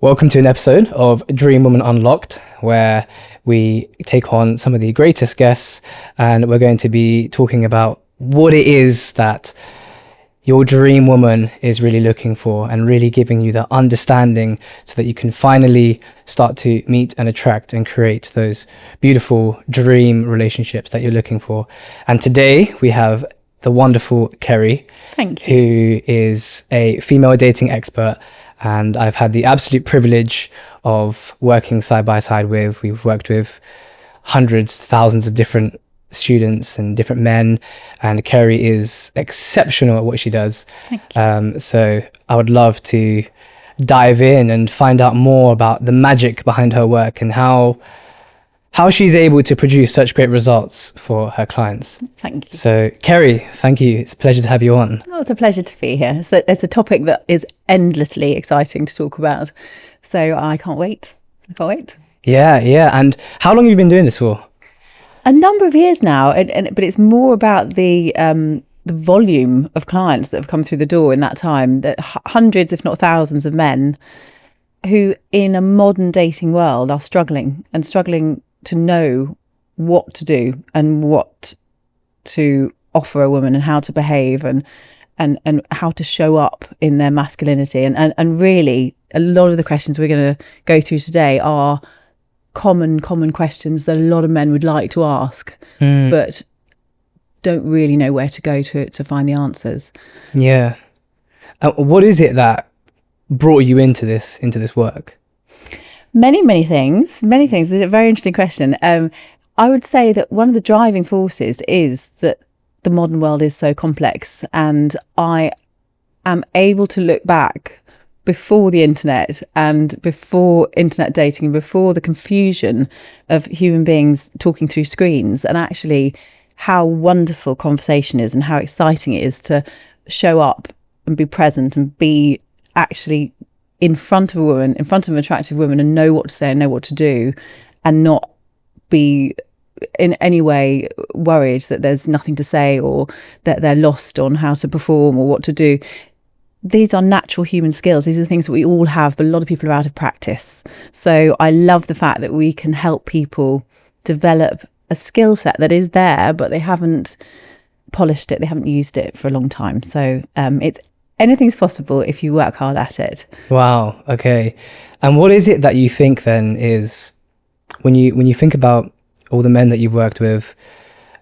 Welcome to an episode of Dream Woman Unlocked, where we take on some of the greatest guests and we're going to be talking about what it is that your dream woman is really looking for and really giving you the understanding so that you can finally start to meet and attract and create those beautiful dream relationships that you're looking for. And today we have the wonderful Carrie, Thank you. who is a female dating expert. And I've had the absolute privilege of working side by side with. We've worked with hundreds, thousands of different students and different men. And Carrie is exceptional at what she does. Thank you. So I would love to dive in and find out more about the magic behind her work and how she's able to produce such great results for her clients. Thank you. So Carrie, thank you. It's a pleasure to have you on. Oh, it's a pleasure to be here. So it's a topic that is endlessly exciting to talk about. So I can't wait. Yeah. And how long have you been doing this for? A number of years now, but it's more about the volume of clients that have come through the door in that time. That hundreds, if not thousands, of men who, in a modern dating world, are struggling to know what to do and what to offer a woman and how to behave and how to show up in their masculinity. And really, a lot of the questions we're going to go through today are common questions that a lot of men would like to ask, but don't really know where to go to find the answers. Yeah. What is it that brought you into this work? Many things. It's a very interesting question. I would say that one of the driving forces is that the modern world is so complex, and I am able to look back before the internet and before internet dating and before the confusion of human beings talking through screens, and actually how wonderful conversation is and how exciting it is to show up and be present and be actually in front of a woman, in front of an attractive woman, and know what to say and know what to do, and not be in any way worried that there's nothing to say or that they're lost on how to perform or what to do. These are natural human skills. These are the things that we all have, but a lot of people are out of practice. So I love the fact that we can help people develop a skill set that is there, but they haven't polished it, they haven't used it for a long time. So anything's possible if you work hard at it. Wow. Okay. And what is it that you think then is when you think about all the men that you've worked with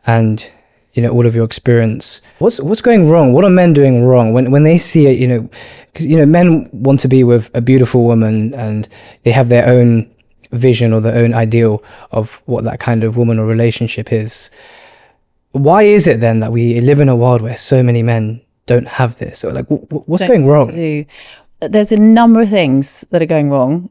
and, you know, all of your experience, what's going wrong? What are men doing wrong when they see it, you know, because, you know, men want to be with a beautiful woman and they have their own vision or their own ideal of what that kind of woman or relationship is. Why is it then that we live in a world where so many men don't have this? Or like, what's going wrong? There's a number of things that are going wrong.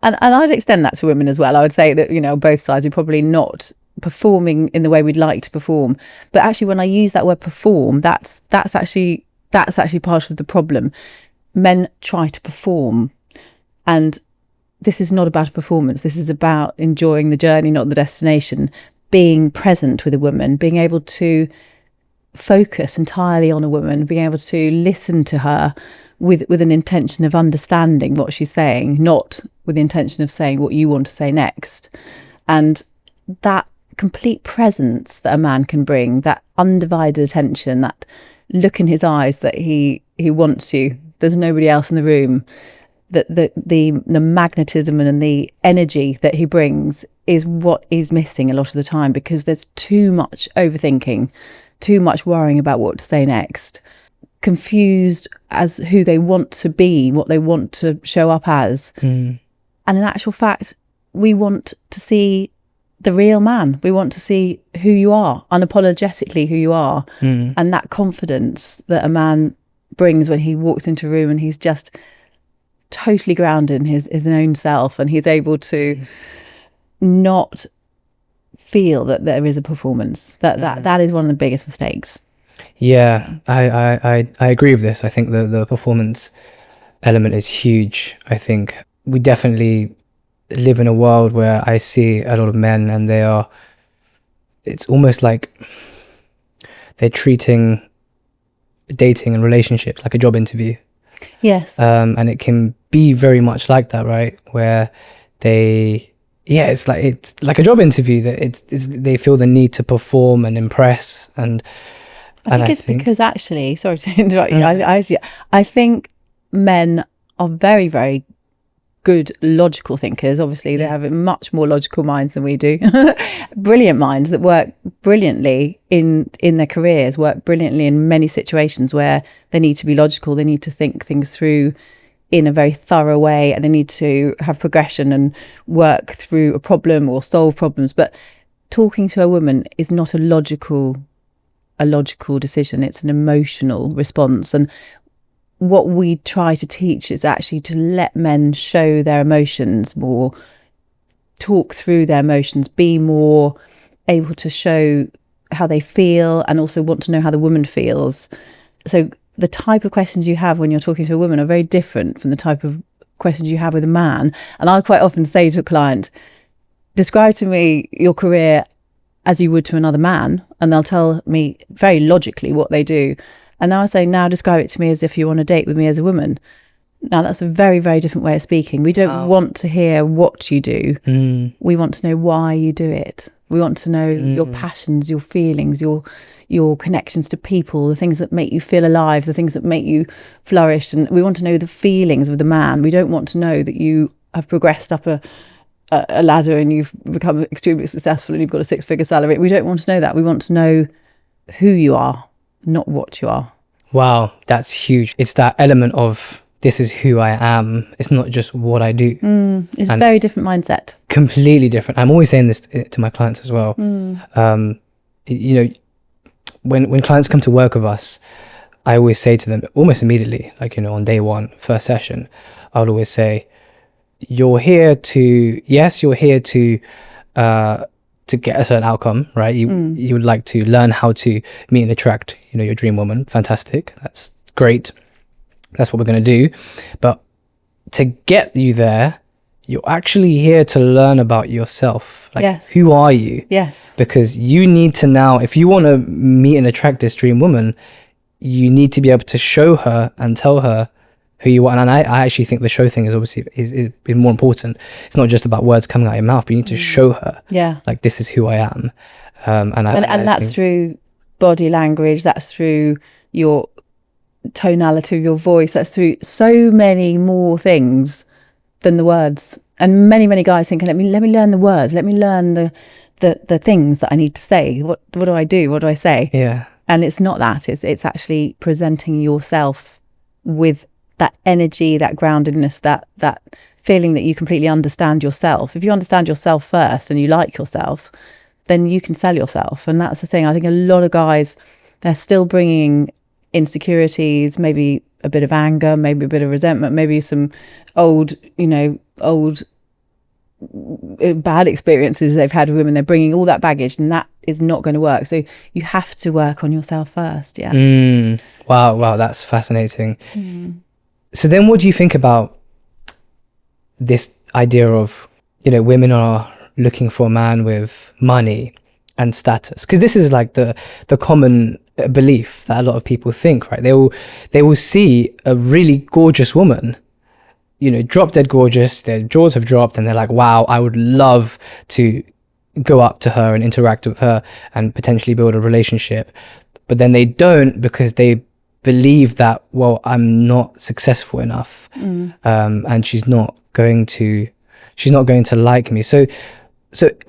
And I'd extend that to women as well. I would say that, you know, both sides are probably not performing in the way we'd like to perform. But actually, when I use that word perform, that's actually part of the problem. Men try to perform, and this is not about a performance. This is about enjoying the journey, not the destination. Being present with a woman, being able to focus entirely on a woman, being able to listen to her with an intention of understanding what she's saying, not with the intention of saying what you want to say next. And that complete presence that a man can bring, that undivided attention, that look in his eyes that he wants you, there's nobody else in the room, that the magnetism and the energy that he brings is what is missing a lot of the time, because there's too much overthinking, too much worrying about what to say next, confused as who they want to be, what they want to show up as. And in actual fact, we want to see the real man. We want to see who you are, unapologetically who you are. And that confidence that a man brings when he walks into a room and he's just totally grounded in his own self, and he's able to not feel that there is a performance. That is one of the biggest mistakes. Yeah, I agree with this. I think the performance element is huge. I think we definitely live in a world where I see a lot of men and it's almost like they're treating dating and relationships like a job interview. Yes. And it can be very much like that, right? Where it's like a job interview, that they feel the need to perform and impress. And I think because actually, sorry to interrupt you, I think men are very, very good logical thinkers. Obviously, they have much more logical minds than we do. Brilliant minds that work brilliantly in their careers, work brilliantly in many situations where they need to be logical. They need to think things through in a very thorough way, and they need to have progression and work through a problem or solve problems. But talking to a woman is not a logical decision. It's an emotional response. And what we try to teach is actually to let men show their emotions more, talk through their emotions, be more able to show how they feel, and also want to know how the woman feels. So the type of questions you have when you're talking to a woman are very different from the type of questions you have with a man. And I quite often say to a client, describe to me your career as you would to another man, and they'll tell me very logically what they do. And now I say, now describe it to me as if you want to date with me as a woman. Now that's a very, very different way of speaking. We don't want to hear what you do. We want to know why you do it. We want to know your passions, your feelings, your connections to people, the things that make you feel alive, the things that make you flourish. And we want to know the feelings of the man. We don't want to know that you have progressed up a ladder and you've become extremely successful and you've got a 6-figure salary. We don't want to know that. We want to know who you are, not what you are. Wow, that's huge. It's that element of, this is who I am. It's not just what I do. It's a very different mindset. Completely different. I'm always saying this to my clients as well. You know, when clients come to work with us, I always say to them almost immediately, like, you know, on day one, first session, I would always say, you're here to get a certain outcome, right? You would like to learn how to meet and attract, you know, your dream woman. Fantastic. That's great. That's what we're going to do. But to get you there, you're actually here to learn about yourself. Like, yes. Who are you? Yes. Because you need to now, if you want to meet and attract this dream woman, you need to be able to show her and tell her who you are. And I actually think the show thing is obviously is more important. It's not just about words coming out of your mouth, but you need to show her, like, this is who I am. And that's through body language. That's through your tonality of your voice. That's through so many more things than the words. And many guys think, let me learn the words. Let me learn the things that I need to say. What do I do? What do I say? Yeah. And it's not that. It's actually presenting yourself with that energy, that groundedness, that feeling that you completely understand yourself. If you understand yourself first and you like yourself, then you can sell yourself. And that's the thing. I think a lot of guys, they're still bringing insecurities, maybe a bit of anger, maybe a bit of resentment, maybe some old bad experiences they've had with women. They're bringing all that baggage, and that is not going to work. So you have to work on yourself first. Yeah. Wow, that's fascinating. So then what do you think about this idea of, you know, women are looking for a man with money and status? Because this is like the common belief that a lot of people think, right? They will see a really gorgeous woman, you know, drop dead gorgeous, their jaws have dropped, and they're like, wow, I would love to go up to her and interact with her and potentially build a relationship. But then they don't, because they believe that, well, I'm not successful enough, and she's not going to like me. So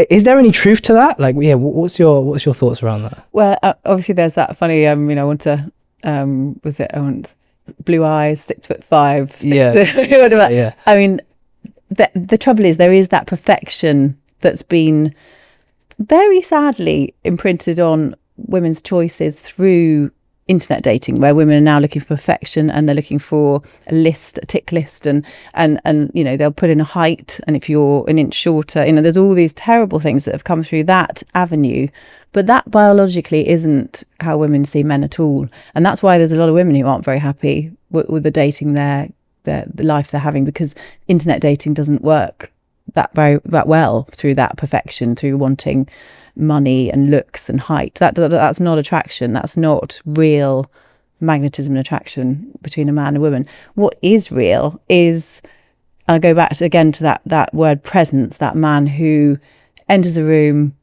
is there any truth to that? Like, yeah, what's your thoughts around that? Well, obviously there's that funny, I want blue eyes, 6'5", whatever. Yeah. I mean, the trouble is, there is that perfection that's been very sadly imprinted on women's choices through internet dating, where women are now looking for perfection, and they're looking for a tick list, and you know, they'll put in a height, and if you're an inch shorter, you know, there's all these terrible things that have come through that avenue. But that biologically isn't how women see men at all, and that's why there's a lot of women who aren't very happy with the dating the life they're having, because internet dating doesn't work that well through that perfection, through wanting money and looks and height. That's not attraction. That's not real magnetism and attraction between a man and a woman. What is real is, and I go back again to that word presence, that man who enters a room,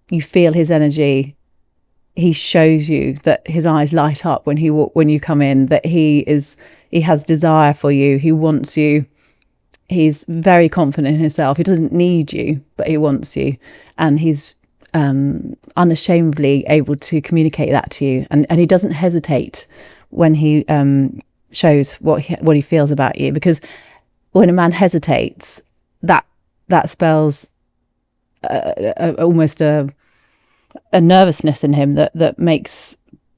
you feel his energy, he shows you that his eyes light up when you come in, that he has desire for you, he wants you, he's very confident in himself, he doesn't need you, but he wants you, and he's unashamedly able to communicate that to you, and he doesn't hesitate when he shows what he feels about you, because when a man hesitates, that spells almost a nervousness in him that makes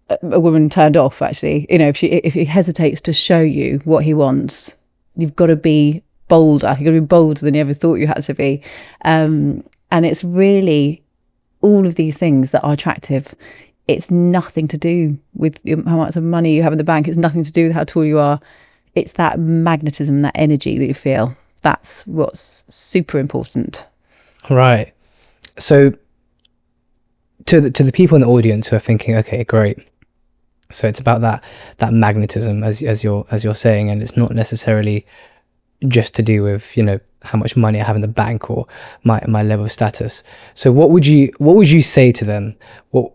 a woman turned off. Actually, if he hesitates to show you what he wants, you've got to be bolder. You've got to be bolder than you ever thought you had to be, and it's really all of these things that are attractive. It's nothing to do with how much money you have in the bank. It's nothing to do with how tall you are. It's that magnetism, that energy that you feel. That's what's super important. Right. So to the people in the audience who are thinking, okay, great. So it's about that magnetism, as you're saying, and it's not necessarily just to do with, how much money I have in the bank or my level of status. So what would you say to them?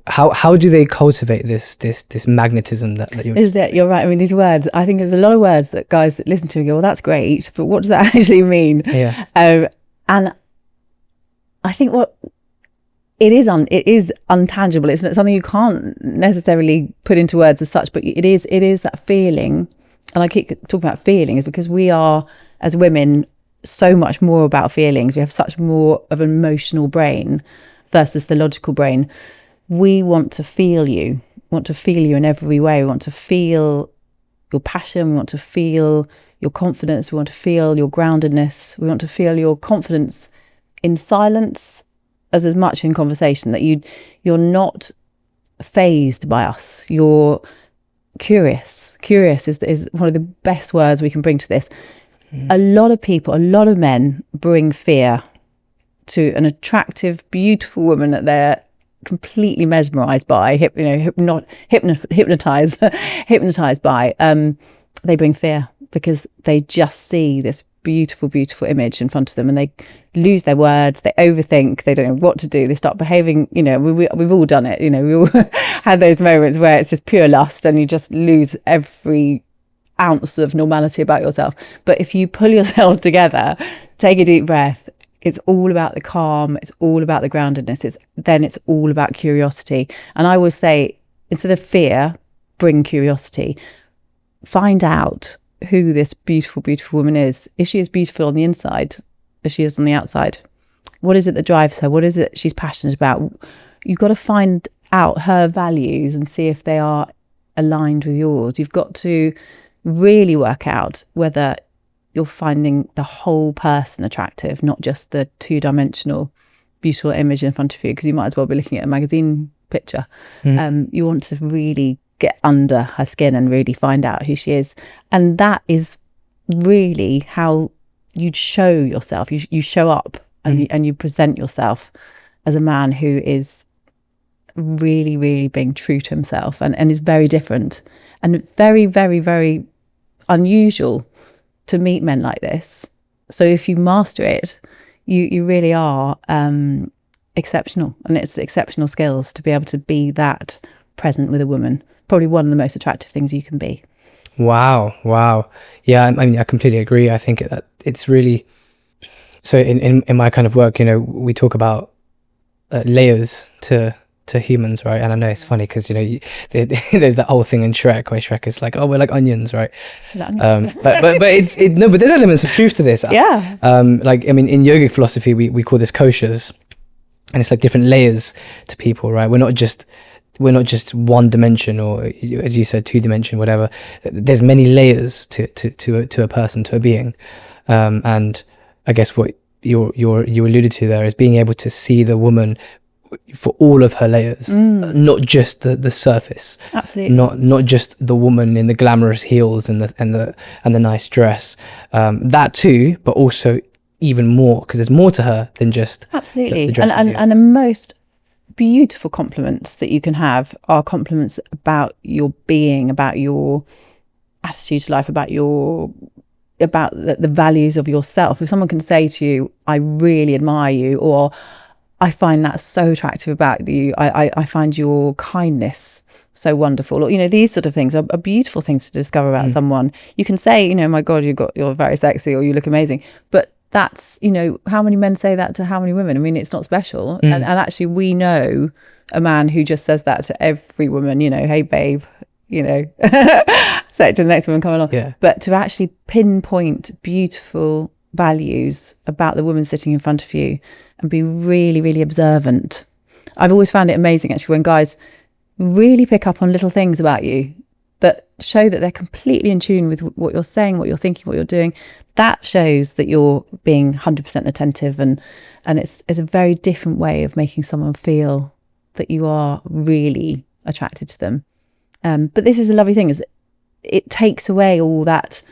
How do they cultivate this magnetism that you're... You're right. I mean, these words, I think there's a lot of words that guys that listen to and go, well, that's great, but what does that actually mean? Yeah. And I think it is untangible. It's not something you can't necessarily put into words as such, but it is that feeling. And I keep talking about feelings because we are, as women, so much more about feelings. We have such more of an emotional brain versus the logical brain. We want to feel you. In every way. We want to feel your passion. We want to feel your confidence. We want to feel your groundedness. We want to feel your confidence in silence as much in conversation, that you're not fazed by us. You're curious. Curious is one of the best words we can bring to this. A lot of men bring fear to an attractive, beautiful woman that they're completely mesmerized by, hypnotized by. They bring fear because they just see this beautiful, beautiful image in front of them, and they lose their words. They overthink. They don't know what to do. They start behaving. We've all done it. We all had those moments where it's just pure lust, and you just lose every ounce of normality about yourself. But if you pull yourself together, take a deep breath, it's all about the calm, it's all about the groundedness, it's all about curiosity. And I always say, instead of fear, bring curiosity. Find out who this beautiful, beautiful woman is. Is she as beautiful on the inside as she is on the outside? What is it that drives her? What is it she's passionate about? You've got to find out her values and see if they are aligned with yours. You've got to really work out whether you're finding the whole person attractive, not just the two-dimensional beautiful image in front of you, because you might as well be looking at a magazine picture. You want to really get under her skin and really find out who she is, and that is really how you'd show yourself. You show up and you present yourself as a man who is really, really being true to himself, and is very different and very, very, very unusual to meet men like this. So if you master it, you really are exceptional, and it's exceptional skills to be able to be that present with a woman. Probably one of the most attractive things you can be. Wow. Yeah, I mean, I completely agree. I think that it's really, so in my kind of work, we talk about layers to humans, right? And I know it's funny because there's that whole thing in Shrek where Shrek is like, oh, we're like onions, right? but there's elements of truth to this. Yeah. Like, I mean, in yogic philosophy, we call this koshas, and it's like different layers to people, right? We're not just one dimension, or as you said, 2-dimension, whatever. There's many layers to a person, to a being, and I guess what you alluded to there is being able to see the woman for all of her layers, not just the surface. Absolutely. Not just the woman in the glamorous heels and the nice dress. That too, but also even more, because there's more to her than just absolutely the dress and the most beautiful compliments that you can have are compliments about your being, about your attitude to life, about the values of yourself. If someone can say to you, I really admire you, or I find that so attractive about you, I find your kindness so wonderful, or these sort of things are beautiful things to discover about someone. You can say, my God, you're very sexy, or you look amazing, but that's, how many men say that to how many women? I mean, it's not special. And actually we know a man who just says that to every woman, hey babe, say it to the next woman coming along. Yeah. But to actually pinpoint beautiful values about the woman sitting in front of you and be really, really observant. I've always found it amazing actually when guys really pick up on little things about you that show that they're completely in tune with what you're saying, what you're thinking, what you're doing. That shows that you're being 100% attentive, and it's a very different way of making someone feel that you are really attracted to them. But this is a lovely thing, is it takes away all that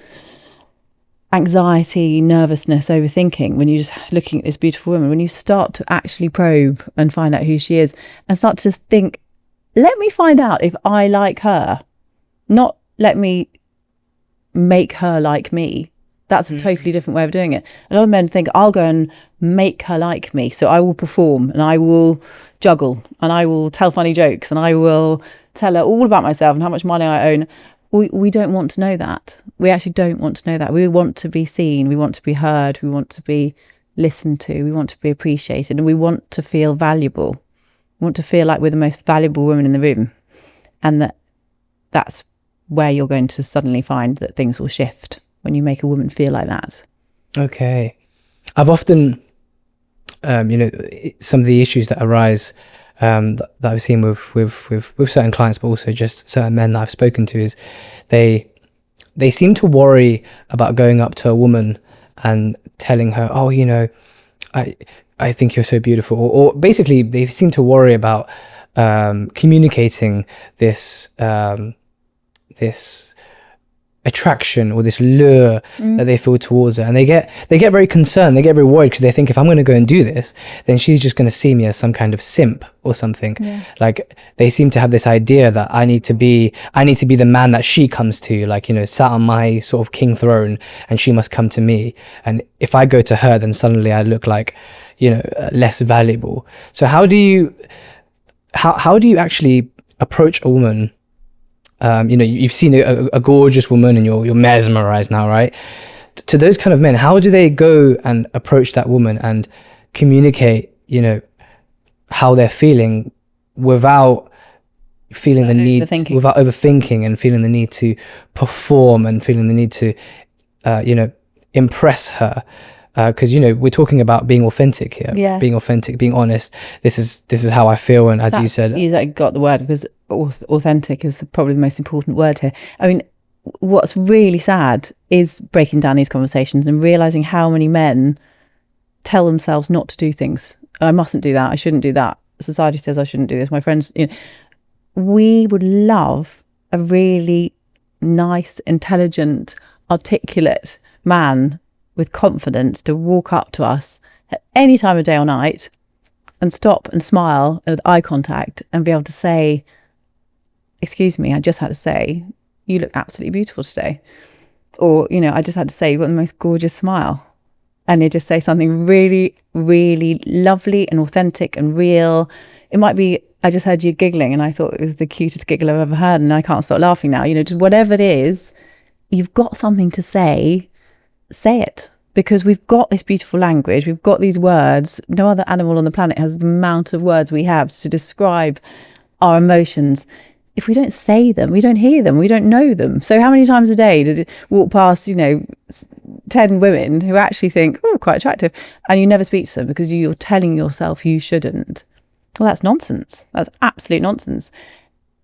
anxiety, nervousness, overthinking when you're just looking at this beautiful woman. When you start to actually probe and find out who she is and start to think, let me find out if I like her, not let me make her like me. That's a totally different way of doing it. A lot of men think, I'll go and make her like me, so I will perform and I will juggle and I will tell funny jokes and I will tell her all about myself and how much money I own. We don't want to know that. We actually don't want to know that. We want to be seen. We want to be heard. We want to be listened to. We want to be appreciated, and we want to feel valuable. We want to feel like we're the most valuable woman in the room, and that's where you're going to suddenly find that things will shift when you make a woman feel like that. Okay. I've often, some of the issues that arise that I've seen with certain clients, but also just certain men that I've spoken to, is they seem to worry about going up to a woman and telling her, oh, I think you're so beautiful, or basically they seem to worry about communicating this attraction or this lure that they feel towards her, and they get very concerned, they get very worried, because they think, if I'm going to go and do this, then she's just going to see me as some kind of simp or something. Like, they seem to have this idea that I need to be the man that she comes to, like, sat on my sort of king throne, and she must come to me, and if I go to her, then suddenly I look like less valuable. So how do you actually approach a woman? You've seen a gorgeous woman and you're mesmerized now, right? To those kind of men, how do they go and approach that woman and communicate, how they're feeling without feeling the need, without overthinking, and feeling the need to perform and feeling the need to, impress her? Because we're talking about being authentic here. Yes. Being authentic, being honest. This is how I feel, and as you said, you got the word, because authentic is probably the most important word here. I mean, what's really sad is breaking down these conversations and realizing how many men tell themselves not to do things. I mustn't do that. I shouldn't do that. Society says I shouldn't do this. My friends, we would love a really nice, intelligent, articulate man with confidence to walk up to us at any time of day or night and stop and smile with eye contact and be able to say, excuse me, I just had to say, you look absolutely beautiful today. Or, I just had to say, you've got the most gorgeous smile. And you just say something really, really lovely and authentic and real. It might be, I just heard you giggling and I thought it was the cutest giggle I've ever heard and I can't stop laughing now. Just whatever it is, you've got something to say it. Because we've got this beautiful language, we've got these words. No other animal on the planet has the amount of words we have to describe our emotions. If we don't say them, we don't hear them, we don't know them. So how many times a day did you walk past, 10 women who actually think, oh, quite attractive, and you never speak to them because you're telling yourself you shouldn't? Well, that's nonsense. That's absolute nonsense.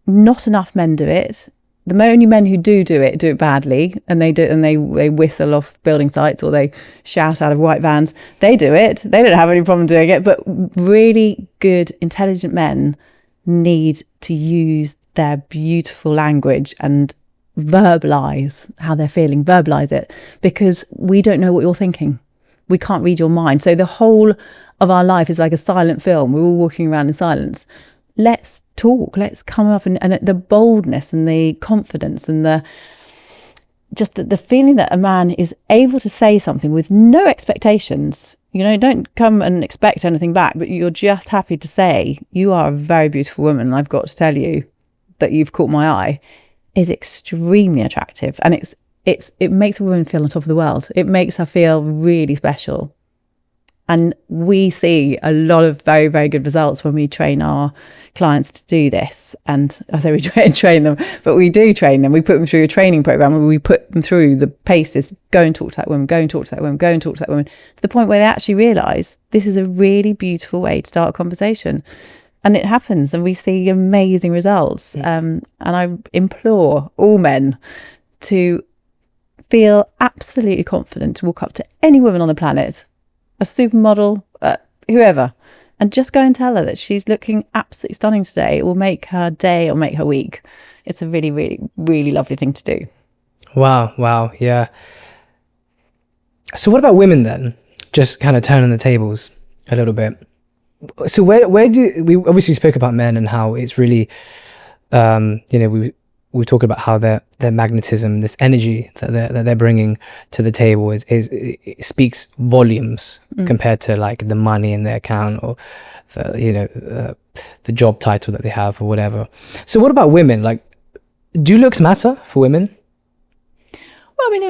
Not enough men do it. The only men who do it badly, and they whistle off building sites or they shout out of white vans. They do it. They don't have any problem doing it. But really good, intelligent men need to use their beautiful language and verbalize how they're feeling, verbalize it, because we don't know what you're thinking. we can't read your mind. So the whole of our life is like a silent film. We're all walking around in silence. Let's talk. Let's come up, and the boldness and the confidence and the feeling that a man is able to say something with no expectations. You know, don't come and expect anything back, but you're just happy to say, you are a very beautiful woman, and I've got to tell you that you've caught my eye, is extremely attractive. And it makes a woman feel on top of the world. It makes her feel really special. And we see a lot of very, very good results when we train our clients to do this. And I say we train them, but we do train them. We put them through a training program where we put them through the paces, go and talk to that woman, go and talk to that woman, go and talk to that woman, to the point where they actually realise this is a really beautiful way to start a conversation. And it happens, and we see amazing results. And I implore all men to feel absolutely confident to walk up to any woman on the planet, a supermodel, whoever, and just go and tell her that she's looking absolutely stunning today. It will make her day or make her week. It's a really, really, really lovely thing to do. Wow, yeah. So what about women then? Just kind of turning the tables a little bit. So where do we obviously spoke about men and how it's really, we talked about how their magnetism, this energy that they're bringing to the table it speaks volumes compared to like the money in their account or the job title that they have or whatever. So what about women? Like, do looks matter for women? Well, I mean,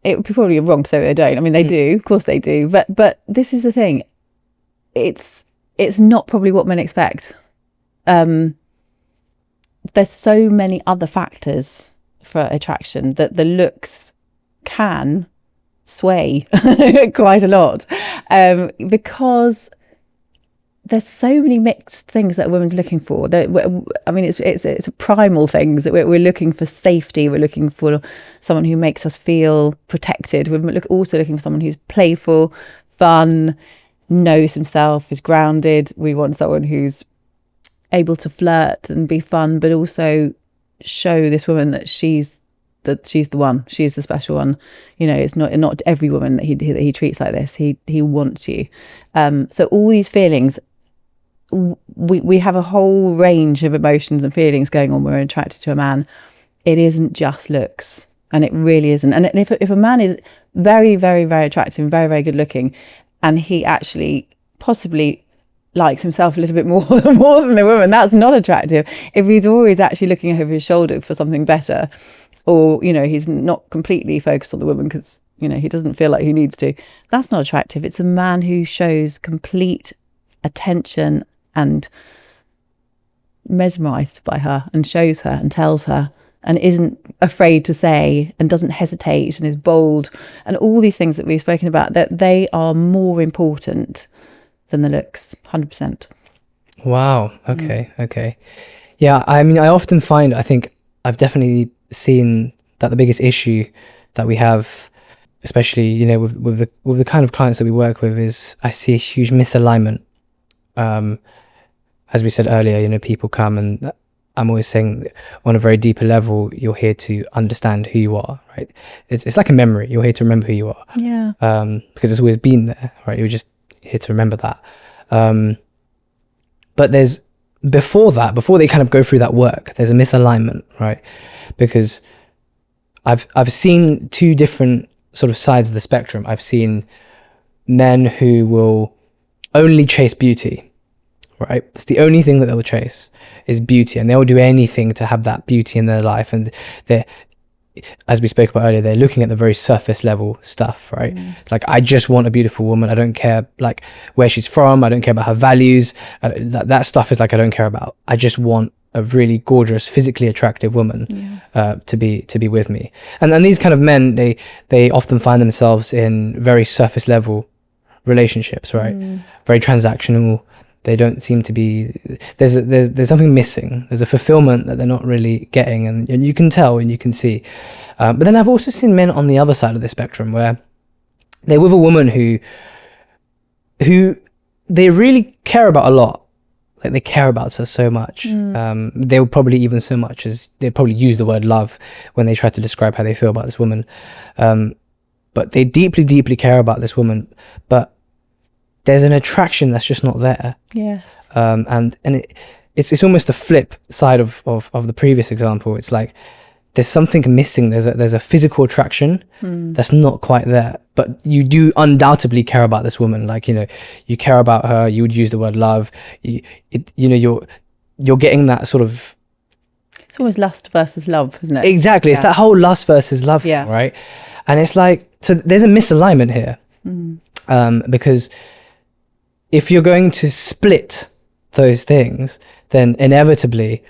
it would be probably wrong to say they don't. I mean, they do, of course they do. But this is the thing. It's not probably what men expect. There's so many other factors for attraction that the looks can sway quite a lot, because there's so many mixed things that a woman's looking for. It's primal things that we're looking for safety. We're looking for someone who makes us feel protected. We're also looking for someone who's playful, fun, knows himself, is grounded. We want someone who's able to flirt and be fun, but also show this woman that she's the one, she's the special one. You know, it's not every woman that he treats like this. He wants you. So all these feelings, we have a whole range of emotions and feelings going on when we're attracted to a man. It isn't just looks, and it really isn't. And if a man is very, very, very attractive and very, very good looking, and he actually possibly likes himself a little bit more than the woman, that's not attractive. If he's always actually looking over his shoulder for something better, or he's not completely focused on the woman because he doesn't feel like he needs to, that's not attractive. It's a man who shows complete attention and mesmerized by her and shows her and tells her and isn't afraid to say and doesn't hesitate and is bold, and all these things that we've spoken about, that they are more important than the looks. 100%. Wow. Okay. Yeah, I mean, I often find, I think I've definitely seen that the biggest issue that we have, especially with the kind of clients that we work with, is I see a huge misalignment. As we said earlier, people come, and I'm always saying, on a very deeper level, you're here to understand who you are, right? It's like a memory. You're here to remember who you are. Yeah. Because it's always been there, right? You're just here to remember that. But before they kind of go through that work, there's a misalignment, right? Because I've seen two different sort of sides of the spectrum. I've seen men who will only chase beauty, right? It's the only thing that they'll chase is beauty, and they'll do anything to have that beauty in their life. And they're, as we spoke about earlier, they're looking at the very surface level stuff, right? It's like, I just want a beautiful woman. I don't care like where she's from. I don't care about her values. That stuff is like, I don't care about. I just want a really gorgeous, physically attractive woman to be with me. And these kind of men, they often find themselves in very surface level relationships, right? Very transactional. They don't seem to be, there's something missing. There's a fulfillment that they're not really getting, and you can tell and you can see. But then I've also seen men on the other side of the spectrum where they're with a woman who they really care about a lot. Like, they care about her so much. They will probably even so much as they probably use the word love when they try to describe how they feel about this woman. but they deeply, deeply care about this woman, but there's an attraction that's just not there. Yes. And it's almost the flip side of the previous example. It's like there's something missing. There's a physical attraction that's not quite there, but you do undoubtedly care about this woman. Like, you know, you care about her. You would use the word love. You're getting that sort of. It's almost lust versus love, isn't it? Exactly. Yeah. It's that whole lust versus love thing, right? And it's like, so there's a misalignment here, because if you're going to split those things, then inevitably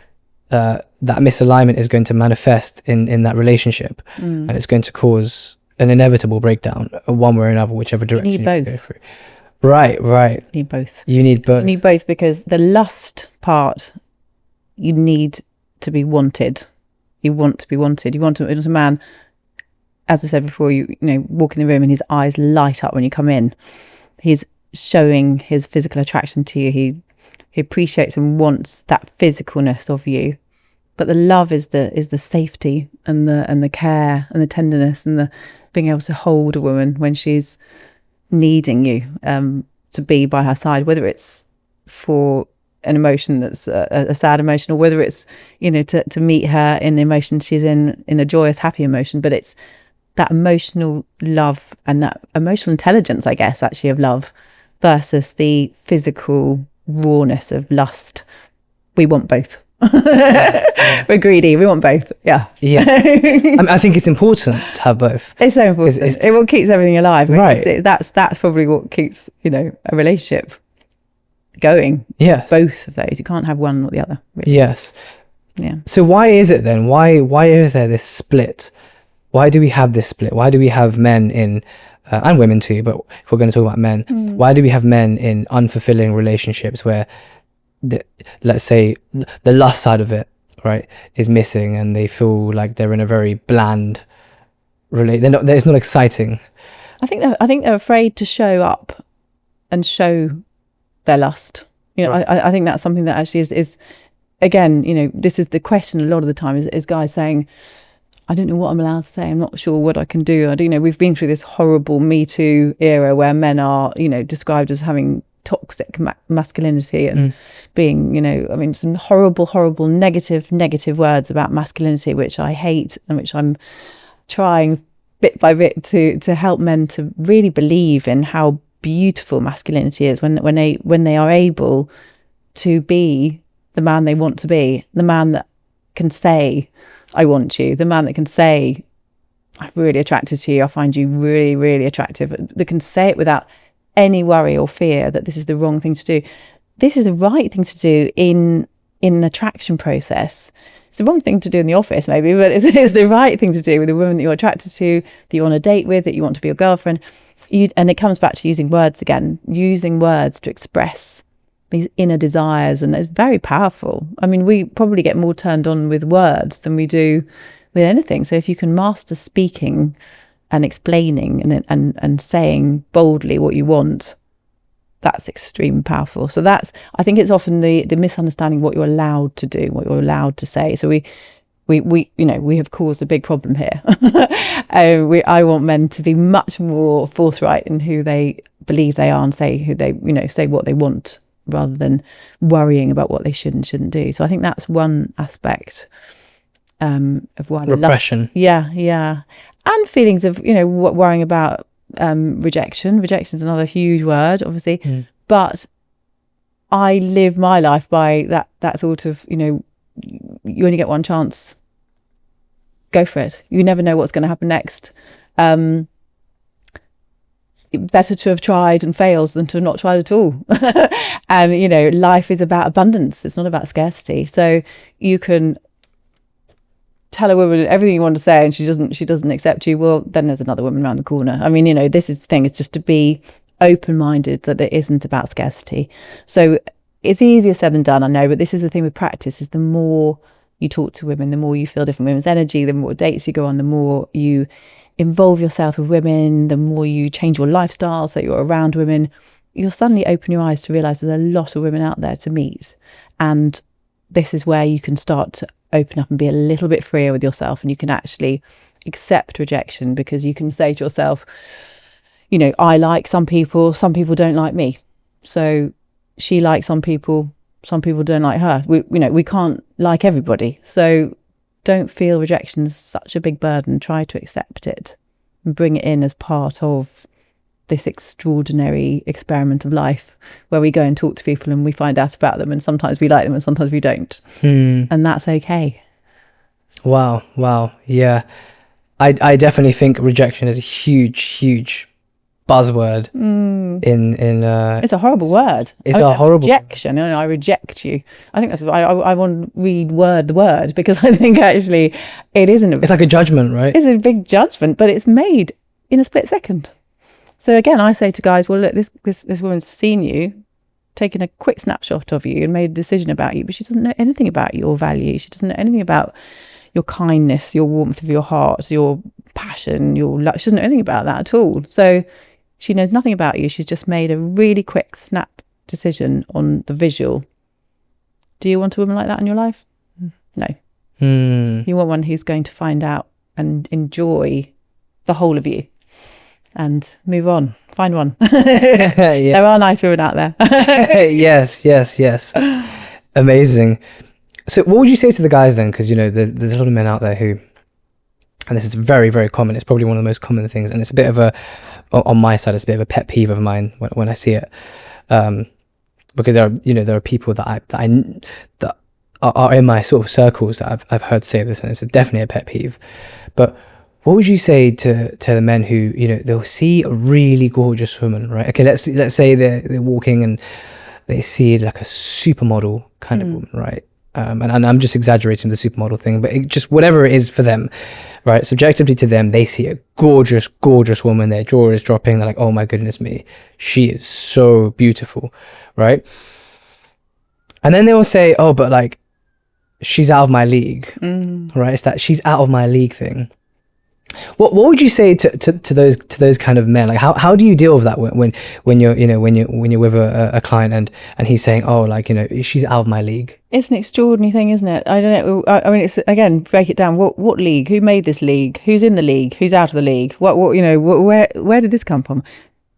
that misalignment is going to manifest in that relationship, and it's going to cause an inevitable breakdown, one way or another, whichever direction you need both. go through. Right. You need both. You need both. You need both, because the lust part, you need to be wanted. You want to be wanted. You want to, as a man, as I said before, you know, walk in the room and his eyes light up when you come in. He's showing his physical attraction to you. He appreciates and wants that physicalness of you. But the love is the safety and the care and the tenderness and the being able to hold a woman when she's needing you to be by her side, whether it's for an emotion that's a sad emotion, or whether it's, you know, to meet her in the emotion she's in a joyous, happy emotion. But it's that emotional love and that emotional intelligence, I guess, actually, of love versus the physical rawness of lust. We want both. We're greedy. We want both. Yeah. I think it's important to have both. It's so important. It's what keeps everything alive. Right. That's probably what keeps, you know, a relationship going. Yes. Both of those. You can't have one or the other. Really. Yes. Yeah. So why is it then? Why is there this split? Why do we have this split? Why do we have men in and women too, but if we're going to talk about men, why do we have men in unfulfilling relationships where let's say the lust side of it, right, is missing, and they feel like they're in a very bland it's not exciting. I think they're afraid to show up and show their lust. You know, right. I think that's something that actually is again, you know, this is the question a lot of the time is guys saying, I don't know what I'm allowed to say. I'm not sure what I can do. I do, you know, we've been through this horrible Me Too era where men are, you know, described as having toxic masculinity and being, you know, I mean, some horrible, negative words about masculinity, which I hate and which I'm trying bit by bit to help men to really believe in how beautiful masculinity is when they are able to be the man they want to be, the man that can say, I want you, the man that can say, I'm really attracted to you, I find you really, really attractive, that can say it without any worry or fear that this is the wrong thing to do. This is the right thing to do in an attraction process. It's the wrong thing to do in the office maybe, but it's the right thing to do with a woman that you're attracted to, that you're on a date with, that you want to be your girlfriend. And it comes back to using words again, using words to express these inner desires, and it's very powerful. I mean, we probably get more turned on with words than we do with anything. So if you can master speaking and explaining and saying boldly what you want, that's extremely powerful. So I think it's often the misunderstanding what you're allowed to do, what you're allowed to say. So we you know, we have caused a big problem here. I want men to be much more forthright in who they believe they are and say who they, you know, say what they want, rather than worrying about what they should and shouldn't do. So I think that's one aspect of why repression. Yeah. And feelings of, you know, worrying about rejection. Rejection is another huge word, obviously. But I live my life by that thought of, you know, you only get one chance. Go for it. You never know what's going to happen next. Better to have tried and failed than to have not tried at all. And, you know, life is about abundance. It's not about scarcity. So you can tell a woman everything you want to say and she doesn't accept you. Well, then there's another woman around the corner. I mean, you know, this is the thing. It's just to be open-minded that it isn't about scarcity. So it's easier said than done, I know, but this is the thing with practice, is the more you talk to women, the more you feel different women's energy, the more dates you go on, the more you involve yourself with women, the more you change your lifestyle so you're around women, you'll suddenly open your eyes to realise there's a lot of women out there to meet. And this is where you can start to open up and be a little bit freer with yourself, and you can actually accept rejection, because you can say to yourself, you know, I like some people don't like me. So she likes some people don't like her. We can't like everybody. So don't feel rejection is such a big burden. Try to accept it and bring it in as part of this extraordinary experiment of life, where we go and talk to people and we find out about them, and sometimes we like them and sometimes we don't. And that's okay. Wow. Yeah. I definitely think rejection is a huge buzzword in it's a horrible word. It's a horrible rejection. And I reject you. I think that's I want to read the word, because I think actually it isn't. It's like a judgment, right? It's a big judgment, but it's made in a split second. So again, I say to guys, well, look, this woman's seen you, taken a quick snapshot of you and made a decision about you, but she doesn't know anything about your value. She doesn't know anything about your kindness, your warmth of your heart, your passion, your love. She doesn't know anything about that at all. So she knows nothing about you. She's just made a really quick snap decision on the visual. Do you want a woman like that in your life? No. You want one who's going to find out and enjoy the whole of you and move on. Find one. There are nice women out there. Yes. Amazing. So what would you say to the guys then? Because, you know, there's a lot of men out there who, and this is very, very common. It's probably one of the most common things. And it's a bit of a, on my side, it's a bit of a pet peeve of mine when I see it. Because there are people that are in my sort of circles that I've heard say this, and it's definitely a pet peeve. But what would you say to the men who, you know, they'll see a really gorgeous woman, right? Okay, let's say they're walking and they see like a supermodel kind of woman, right? And I'm just exaggerating the supermodel thing, but just whatever it is for them, right? Subjectively to them, they see a gorgeous woman. Their jaw is dropping. They're like, oh my goodness me, she is so beautiful, right? And then they will say, oh, but like, she's out of my league, right? It's that she's out of my league thing. What would you say to those kind of men? Like how do you deal with that when you're with a client and he's saying, oh, like, you know, she's out of my league? It's an extraordinary thing, isn't it? I don't know. I mean, it's, again, break it down. What league? Who made this league? Who's in the league? Who's out of the league? What you know? Where did this come from?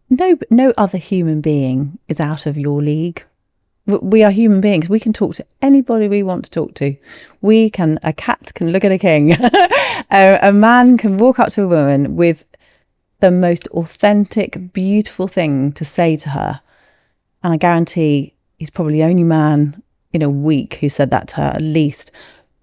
No other human being is out of your league. We are human beings. We can talk to anybody we want to talk to. A cat can look at a king. A man can walk up to a woman with the most authentic, beautiful thing to say to her. And I guarantee he's probably the only man in a week who said that to her, at least.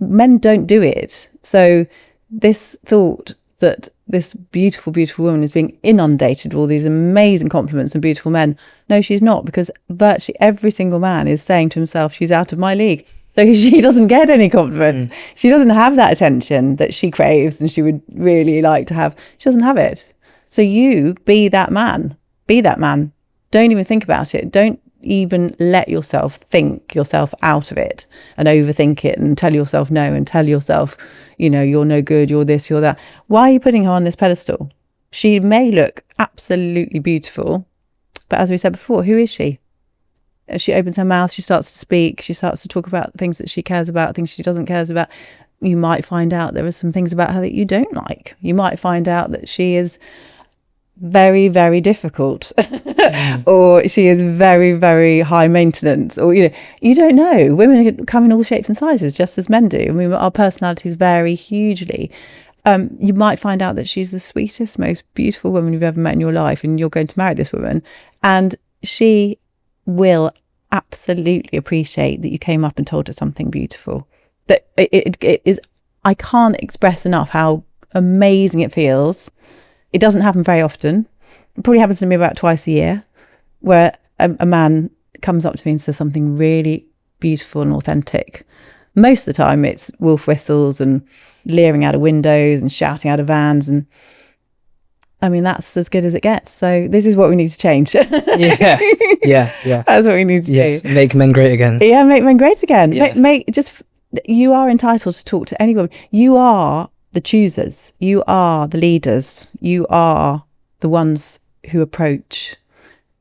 Men don't do it. So this thought that this beautiful woman is being inundated with all these amazing compliments and beautiful men. No, she's not, because virtually every single man is saying to himself, she's out of my league. So she doesn't get any compliments. She doesn't have that attention that she craves and she would really like to have. She doesn't have it. So you be that man. Be that man. Don't even think about it. Don't even let yourself think yourself out of it and overthink it and tell yourself no and tell yourself, you know, you're no good, you're this, you're that. Why are you putting her on this pedestal? She may look absolutely beautiful, but as we said before, who is she? As she opens her mouth, she starts to speak, she starts to talk about things that she cares about, things she doesn't care about. You might find out there are some things about her that you don't like. You might find out that she is very, very difficult or she is very, very high maintenance, or, you know, you don't know. Women come in all shapes and sizes, just as men do. I mean, our personalities vary hugely. You might find out that she's the sweetest, most beautiful woman you've ever met in your life, and you're going to marry this woman, and she will absolutely appreciate that you came up and told her something beautiful. That it is, I can't express enough how amazing it feels. It doesn't happen very often. It probably happens to me about twice a year, where a man comes up to me and says something really beautiful and authentic. Most of the time it's wolf whistles and leering out of windows and shouting out of vans, and I mean, that's as good as it gets. So this is what we need to change. Yeah. That's what we need to do. Make men great again. Yeah, make men great again. Yeah. You are entitled to talk to anyone. You are the choosers. You are the leaders. You are the ones who approach.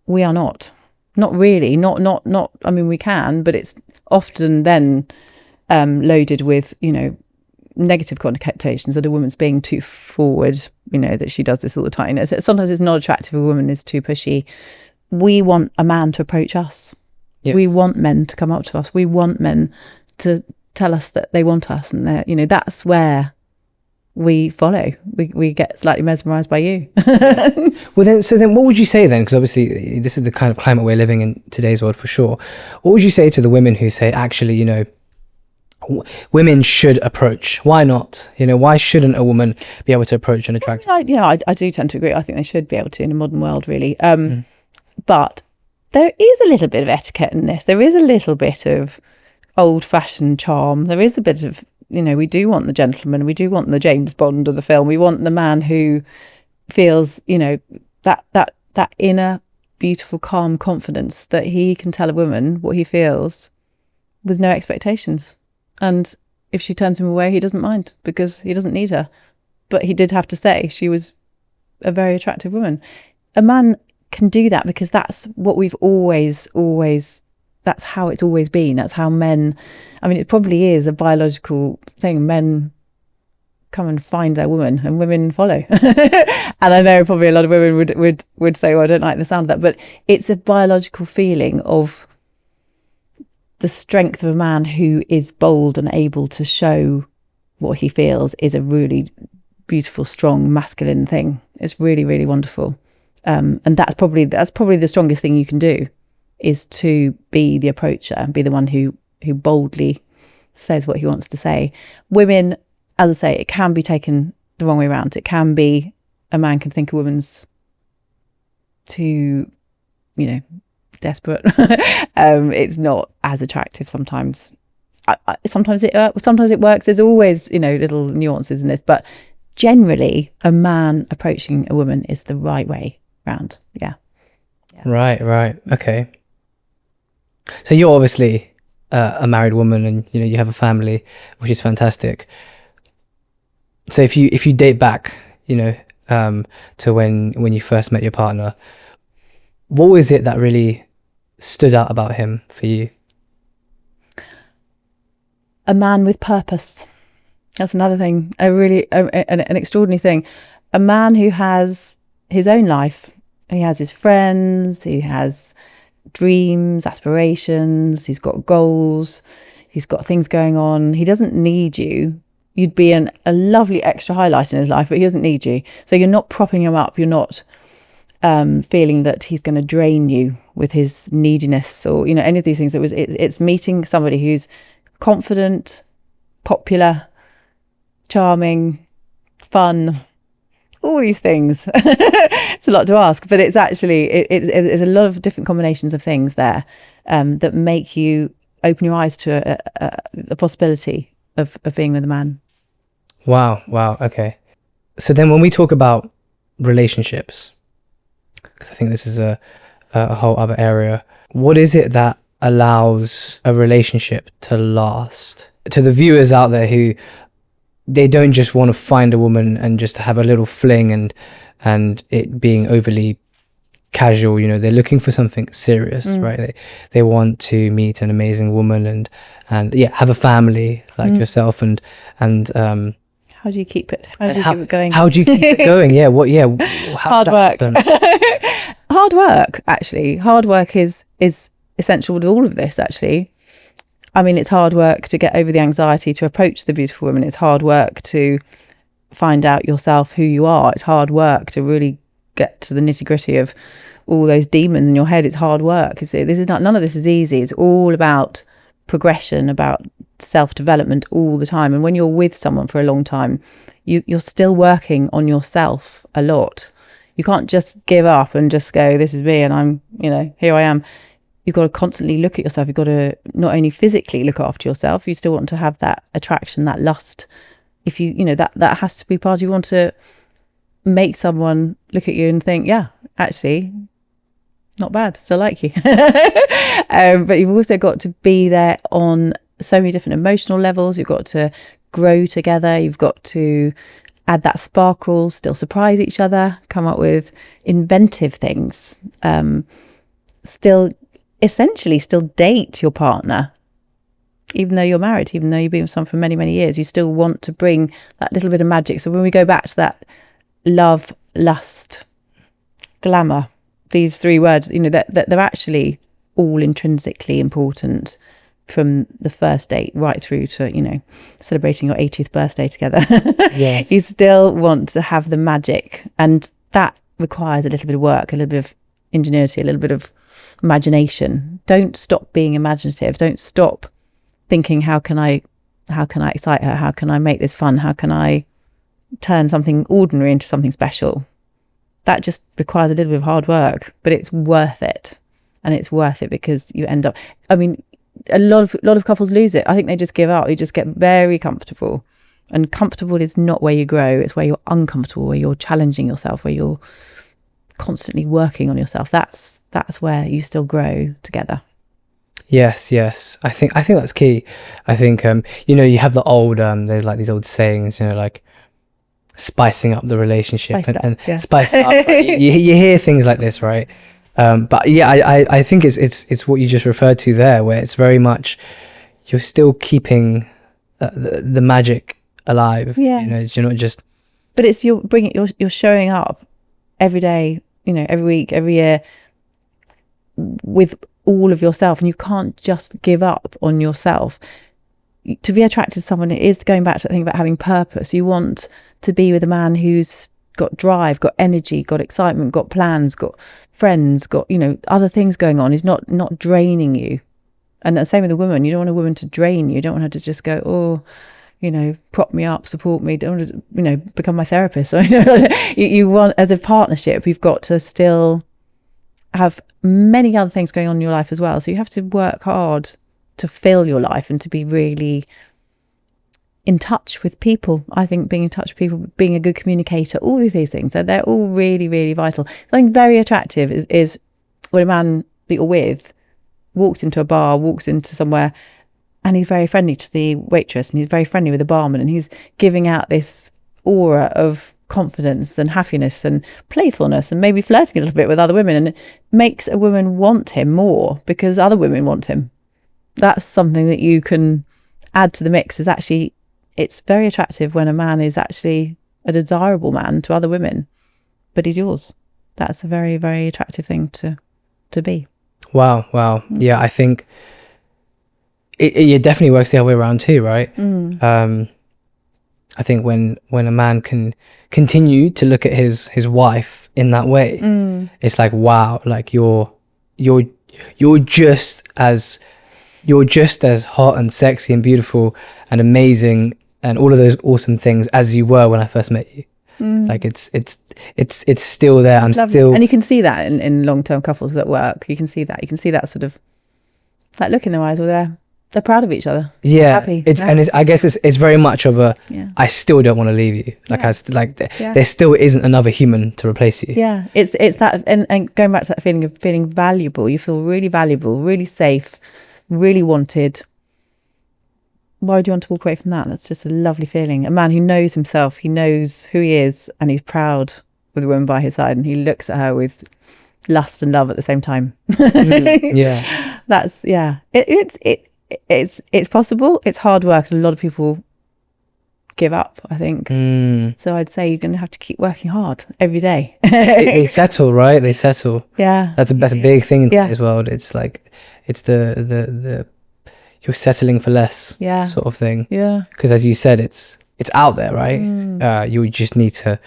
We are not really, not, I mean, we can, but it's often then loaded with, you know, negative connotations that a woman's being too forward, that she does this all the time. Sometimes it's not attractive, a woman is too pushy. We want a man to approach us. Yes. We want men to come up to us. We want men to tell us that they want us, and that's where we follow. We get slightly mesmerised by you. Well, then what would you say then? Because obviously this is the kind of climate we're living in today's world for sure. What would you say to the women who say, actually, women should approach? Why not? Why shouldn't a woman be able to approach an attractive? I do tend to agree. I think they should be able to in a modern world, really. But there is a little bit of etiquette in this. There is a little bit of old-fashioned charm. There is a bit of, we do want the gentleman. We do want the James Bond of the film. We want the man who feels, that inner, beautiful, calm confidence that he can tell a woman what he feels with no expectations. And if she turns him away, he doesn't mind because he doesn't need her. But he did have to say she was a very attractive woman. A man can do that because that's what we've always, that's how it's always been. That's how men, it probably is a biological thing. Men come and find their woman and women follow. And I know probably a lot of women would say, well, I don't like the sound of that. But it's a biological feeling of the strength of a man who is bold and able to show what he feels is a really beautiful, strong, masculine thing. It's really, really wonderful. And that's probably the strongest thing you can do, is to be the approacher and be the one who boldly says what he wants to say. Women, as I say, it can be taken the wrong way around. It can be a man can think a woman's too, desperate. It's not as attractive sometimes. Sometimes it works. There's always, little nuances in this, but generally a man approaching a woman is the right way round. Yeah. Right. Okay. So you're obviously a married woman, and you have a family, which is fantastic. So if you date back, to when you first met your partner, what was it that really stood out about him for you? A man with purpose. That's another thing. An extraordinary thing. A man who has his own life. He has his friends. He has dreams, aspirations. He's got goals. He's got things going on. He doesn't need you. You'd be a lovely extra highlight in his life, but he doesn't need you. So you're not propping him up. You're not feeling that he's going to drain you with his neediness or any of these things. It's meeting somebody who's confident, popular, charming, fun, all these things. It's a lot to ask, but it's actually it's a lot of different combinations of things there that make you open your eyes to a possibility of being with a man. Wow. Okay. So then when we talk about relationships, because I think this is a whole other area, what is it that allows a relationship to last? To the viewers out there who, they don't just want to find a woman and just have a little fling and it being overly casual, they're looking for something serious, right? They want to meet an amazing woman and have a family like yourself and how do you keep it? How do you keep it going? How do you keep it going? Hard work. Hard work, actually. Hard work is essential to all of this, actually. It's hard work to get over the anxiety to approach the beautiful woman. It's hard work to find out yourself, who you are. It's hard work to really get to the nitty-gritty of all those demons in your head. It's hard work. None of this is easy. It's all about progression, about self-development all the time. And when you're with someone for a long time, you're still working on yourself a lot. You can't just give up and just go, this is me and I'm, here I am. You've got to constantly look at yourself. You've got to not only physically look after yourself, you still want to have that attraction, that lust. If that has to be part of you. Want to make someone look at you and think, yeah, actually, not bad, still like you. But you've also got to be there on so many different emotional levels. You've got to grow together. You've got to add that sparkle, still surprise each other, come up with inventive things, essentially still date your partner even though you're married, even though you've been with someone for many, many years, you still want to bring that little bit of magic. So when we go back to that love, lust, glamour, these three words, you know, that they're actually all intrinsically important from the first date right through to, you know, celebrating your 80th birthday together. Yeah. You still want to have the magic, and that requires a little bit of work, a little bit of ingenuity, a little bit of imagination. Don't stop being imaginative. Don't stop thinking, how can I excite her? How can I make this fun? How can I turn something ordinary into something special? That just requires a little bit of hard work, but it's worth it. And it's worth it because you end up, I mean, a lot of couples lose it. I think they just give up. You just get very comfortable, and comfortable is not where you grow. It's where you're uncomfortable, where you're challenging yourself, where you're constantly working on yourself. That's where you still grow together. Yes. I think that's key. I think you know, you have the old there's like these old sayings, you know, like spicing up the relationship and spice it up. Right? you hear things like this, right? But yeah, I think it's what you just referred to there, where it's very much you're still keeping the magic alive. Yes. You know, you're not just. But it's you're showing up every day, you know, every week, every year with all of yourself, and you can't just give up on yourself. To be attracted to someone, it is going back to the thing about having purpose. You want to be with a man who's got drive, got energy, got excitement, got plans, got friends, got, you know, other things going on. Is not draining you. And the same with a woman. You don't want a woman to drain you. You don't want her to just go, oh, you know, prop me up, support me, don't want to, you know, become my therapist. So, you want, as a partnership, you've got to still have many other things going on in your life as well. So you have to work hard to fill your life and to be really in touch with people. I think being in touch with people, being a good communicator, all of these things, they're all really, really vital. Something very attractive is when a man that you're with walks into a bar, walks into somewhere, and he's very friendly to the waitress, and he's very friendly with the barman, and he's giving out this aura of confidence and happiness and playfulness, and maybe flirting a little bit with other women, and it makes a woman want him more because other women want him. That's something that you can add to the mix. Is actually, it's very attractive when a man is actually a desirable man to other women, but he's yours. That's a very, very attractive thing to be. Wow. Yeah, I think it definitely works the other way around too, right? I think when a man can continue to look at his wife in that way, it's like, wow, like you're just as hot and sexy and beautiful and amazing and all of those awesome things as you were when I first met you. Like it's still there. I'm still, and you can see that in long-term couples that work. You can see that sort of that look in their eyes where they're proud of each other. Yeah, happy. I guess it's very much of a I still don't want to leave you. Like there still isn't another human to replace you. Yeah, it's that, and going back to that feeling of feeling valuable. You feel really valuable, really safe, really wanted. Why would you want to walk away from that? That's just a lovely feeling. A man who knows himself, he knows who he is, and he's proud with a woman by his side, and he looks at her with lust and love at the same time. Yeah, that's it's possible. It's hard work, and a lot of people give up, I think. So I'd say you're going to have to keep working hard every day. they settle, right? They settle. Yeah, that's a big thing in today's world. It's like it's the you're settling for less, sort of thing. Yeah, because as you said, it's out there, right? You just need to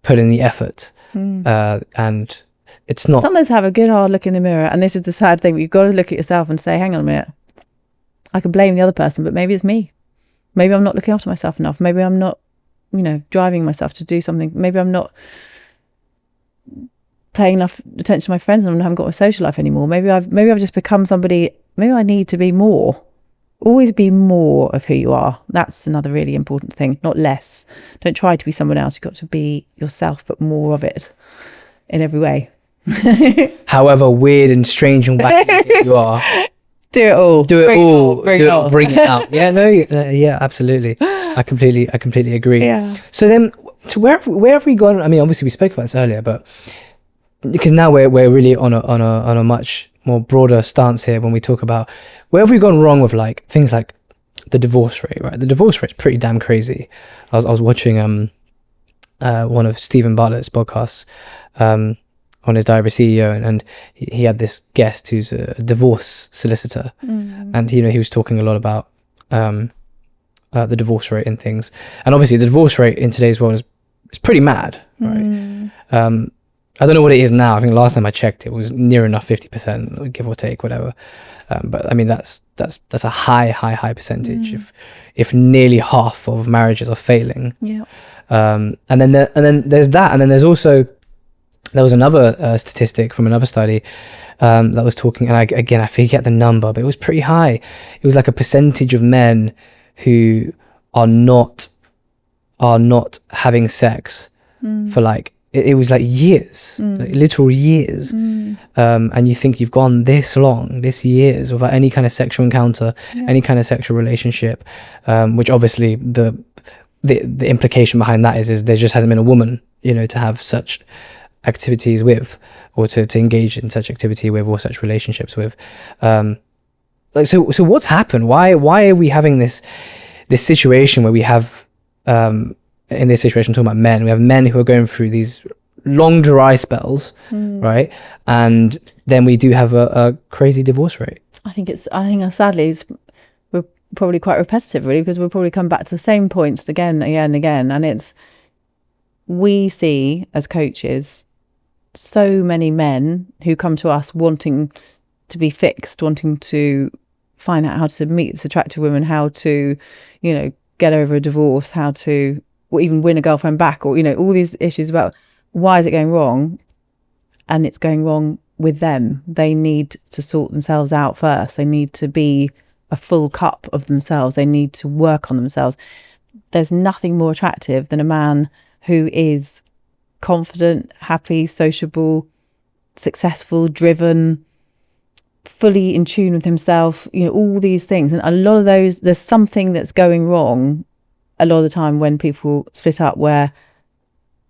put in the effort, and it's not. Sometimes have a good hard look in the mirror, and this is the sad thing. But you've got to look at yourself and say, "Hang on a minute, I can blame the other person, but maybe it's me. Maybe I'm not looking after myself enough. Maybe I'm not, driving myself to do something. Maybe I'm not paying enough attention to my friends, and I haven't got a social life anymore. Maybe I've just become somebody. Maybe I need to be more." Always be more of who you are. That's another really important thing, not less. Don't try to be someone else. You've got to be yourself, but more of it in every way. However weird and strange and wacky you are, do it all. Bring it out. Yeah, no, yeah, absolutely. I completely agree. Yeah. So then, where have we gone? I mean, obviously we spoke about this earlier, but because now we're really on a much more broader stance here when we talk about where have we gone wrong with like things like the divorce rate, right? The divorce rate's pretty damn crazy. I was watching one of Stephen Bartlett's podcasts on his Diary of a CEO, and he had this guest who's a divorce solicitor, and he was talking a lot about the divorce rate and things. And obviously the divorce rate in today's world is pretty mad, right? I don't know what it is now. I think last time I checked it was near enough 50%, give or take, whatever. But I mean that's a high percentage if nearly half of marriages are failing. Yeah. And then there's that, and then there was another statistic from another study that was talking, and I forget the number, but it was pretty high. It was like a percentage of men who are not having sex for like it was like years, like literal years. And you think you've gone this years without any kind of sexual encounter, any kind of sexual relationship, which obviously the implication behind that is there just hasn't been a woman, to have such activities with, or to engage in such activity with, or such relationships with. So what's happened? Why are we having this situation where we have in this situation, I'm talking about men, we have men who are going through these long dry spells, right? And then we do have a crazy divorce rate. I think sadly we're probably quite repetitive, really, because we'll probably come back to the same points again and again. And we see as coaches so many men who come to us wanting to be fixed, wanting to find out how to meet this attractive woman, how to, get over a divorce, how to, or even win a girlfriend back, or, all these issues about why is it going wrong? And it's going wrong with them. They need to sort themselves out first. They need to be a full cup of themselves. They need to work on themselves. There's nothing more attractive than a man who is confident, happy, sociable, successful, driven, fully in tune with himself, all these things. And a lot of those, there's something that's going wrong a lot of the time when people split up, where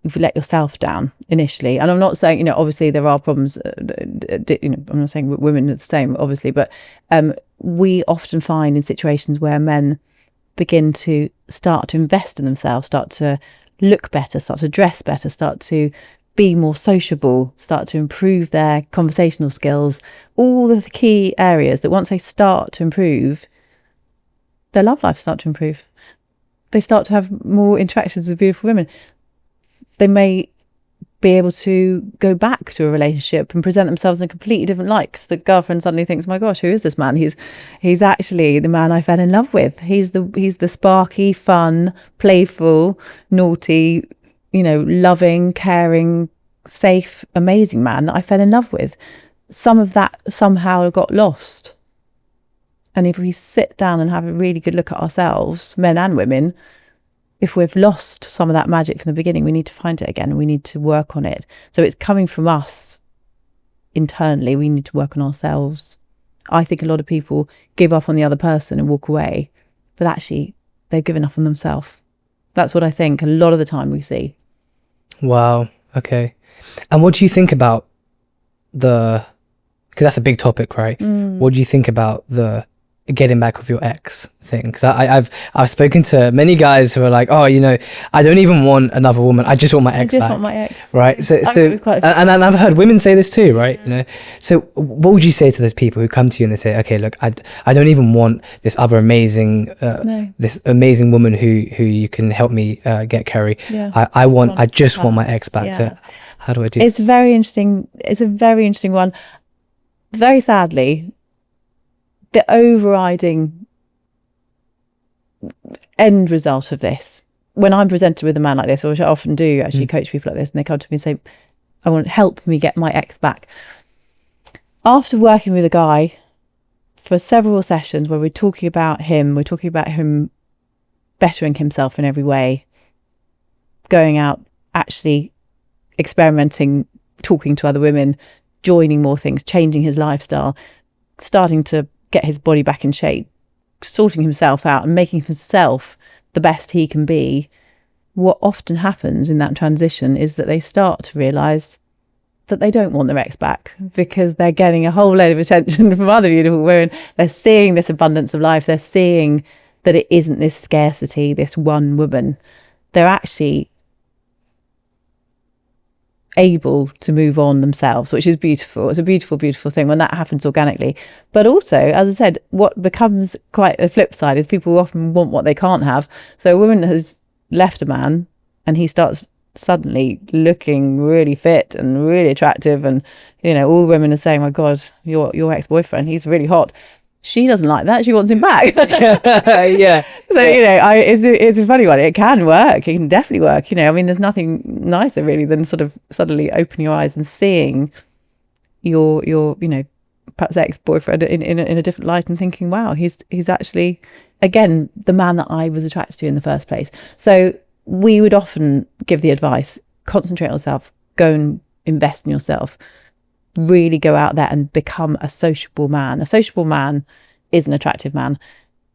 you've let yourself down initially. And I'm not saying, obviously there are problems, I'm not saying women are the same, obviously, but we often find in situations where men begin to start to invest in themselves, start to look better, start to dress better, start to be more sociable, start to improve their conversational skills, all of the key areas that once they start to improve, their love life start to improve. They start to have more interactions with beautiful women. They may be able to go back to a relationship and present themselves in a completely different light, because the girlfriend suddenly thinks, my gosh, who is this man? He's actually the man I fell in love with. He's the sparky, fun, playful, naughty, loving, caring, safe, amazing man that I fell in love with. Some of that somehow got lost. And if we sit down and have a really good look at ourselves, men and women, if we've lost some of that magic from the beginning, we need to find it again, and we need to work on it. So it's coming from us internally. We need to work on ourselves. I think a lot of people give up on the other person and walk away, but actually they've given up on themselves. That's what I think a lot of the time we see. Wow. Okay. And what do you think about because that's a big topic, right? What do you think about the getting back with your ex thing? Because I've spoken to many guys who are like, oh, I don't even want another woman, I just want my ex back. I just want my ex, right? So and I've heard women say this too, right? So what would you say to those people who come to you and they say, okay, look, I don't even want this other amazing this amazing woman who you can help me get, Carrie. I just want my ex back. So how do I do? It's very interesting. It's a very interesting one. Very sadly, the overriding end result of this, when I'm presented with a man like this, which I often do actually coach people like this, and they come to me and say, I want to help me get my ex back. After working with a guy for several sessions where we're talking about him bettering himself in every way, going out, actually experimenting, talking to other women, joining more things, changing his lifestyle, starting to get his body back in shape, sorting himself out and making himself the best he can be, what often happens in that transition is that they start to realise that they don't want their ex back, because they're getting a whole load of attention from other beautiful women. They're seeing this abundance of life. They're seeing that it isn't this scarcity, this one woman. They're actually able to move on themselves, which is beautiful. It's a beautiful, beautiful thing when that happens organically. But also, as I said, what becomes quite the flip side is people often want what they can't have. So a woman has left a man and he starts suddenly looking really fit and really attractive, and all the women are saying, my God, your ex-boyfriend, he's really hot. She doesn't like that. She wants him back. Yeah. So, it's a funny one. It can work. It can definitely work. There's nothing nicer really than sort of suddenly opening your eyes and seeing your perhaps ex-boyfriend in a different light and thinking, wow, he's actually, again, the man that I was attracted to in the first place. So we would often give the advice, concentrate on yourself, go and invest in yourself. Really go out there and become a sociable man. A sociable man is an attractive man.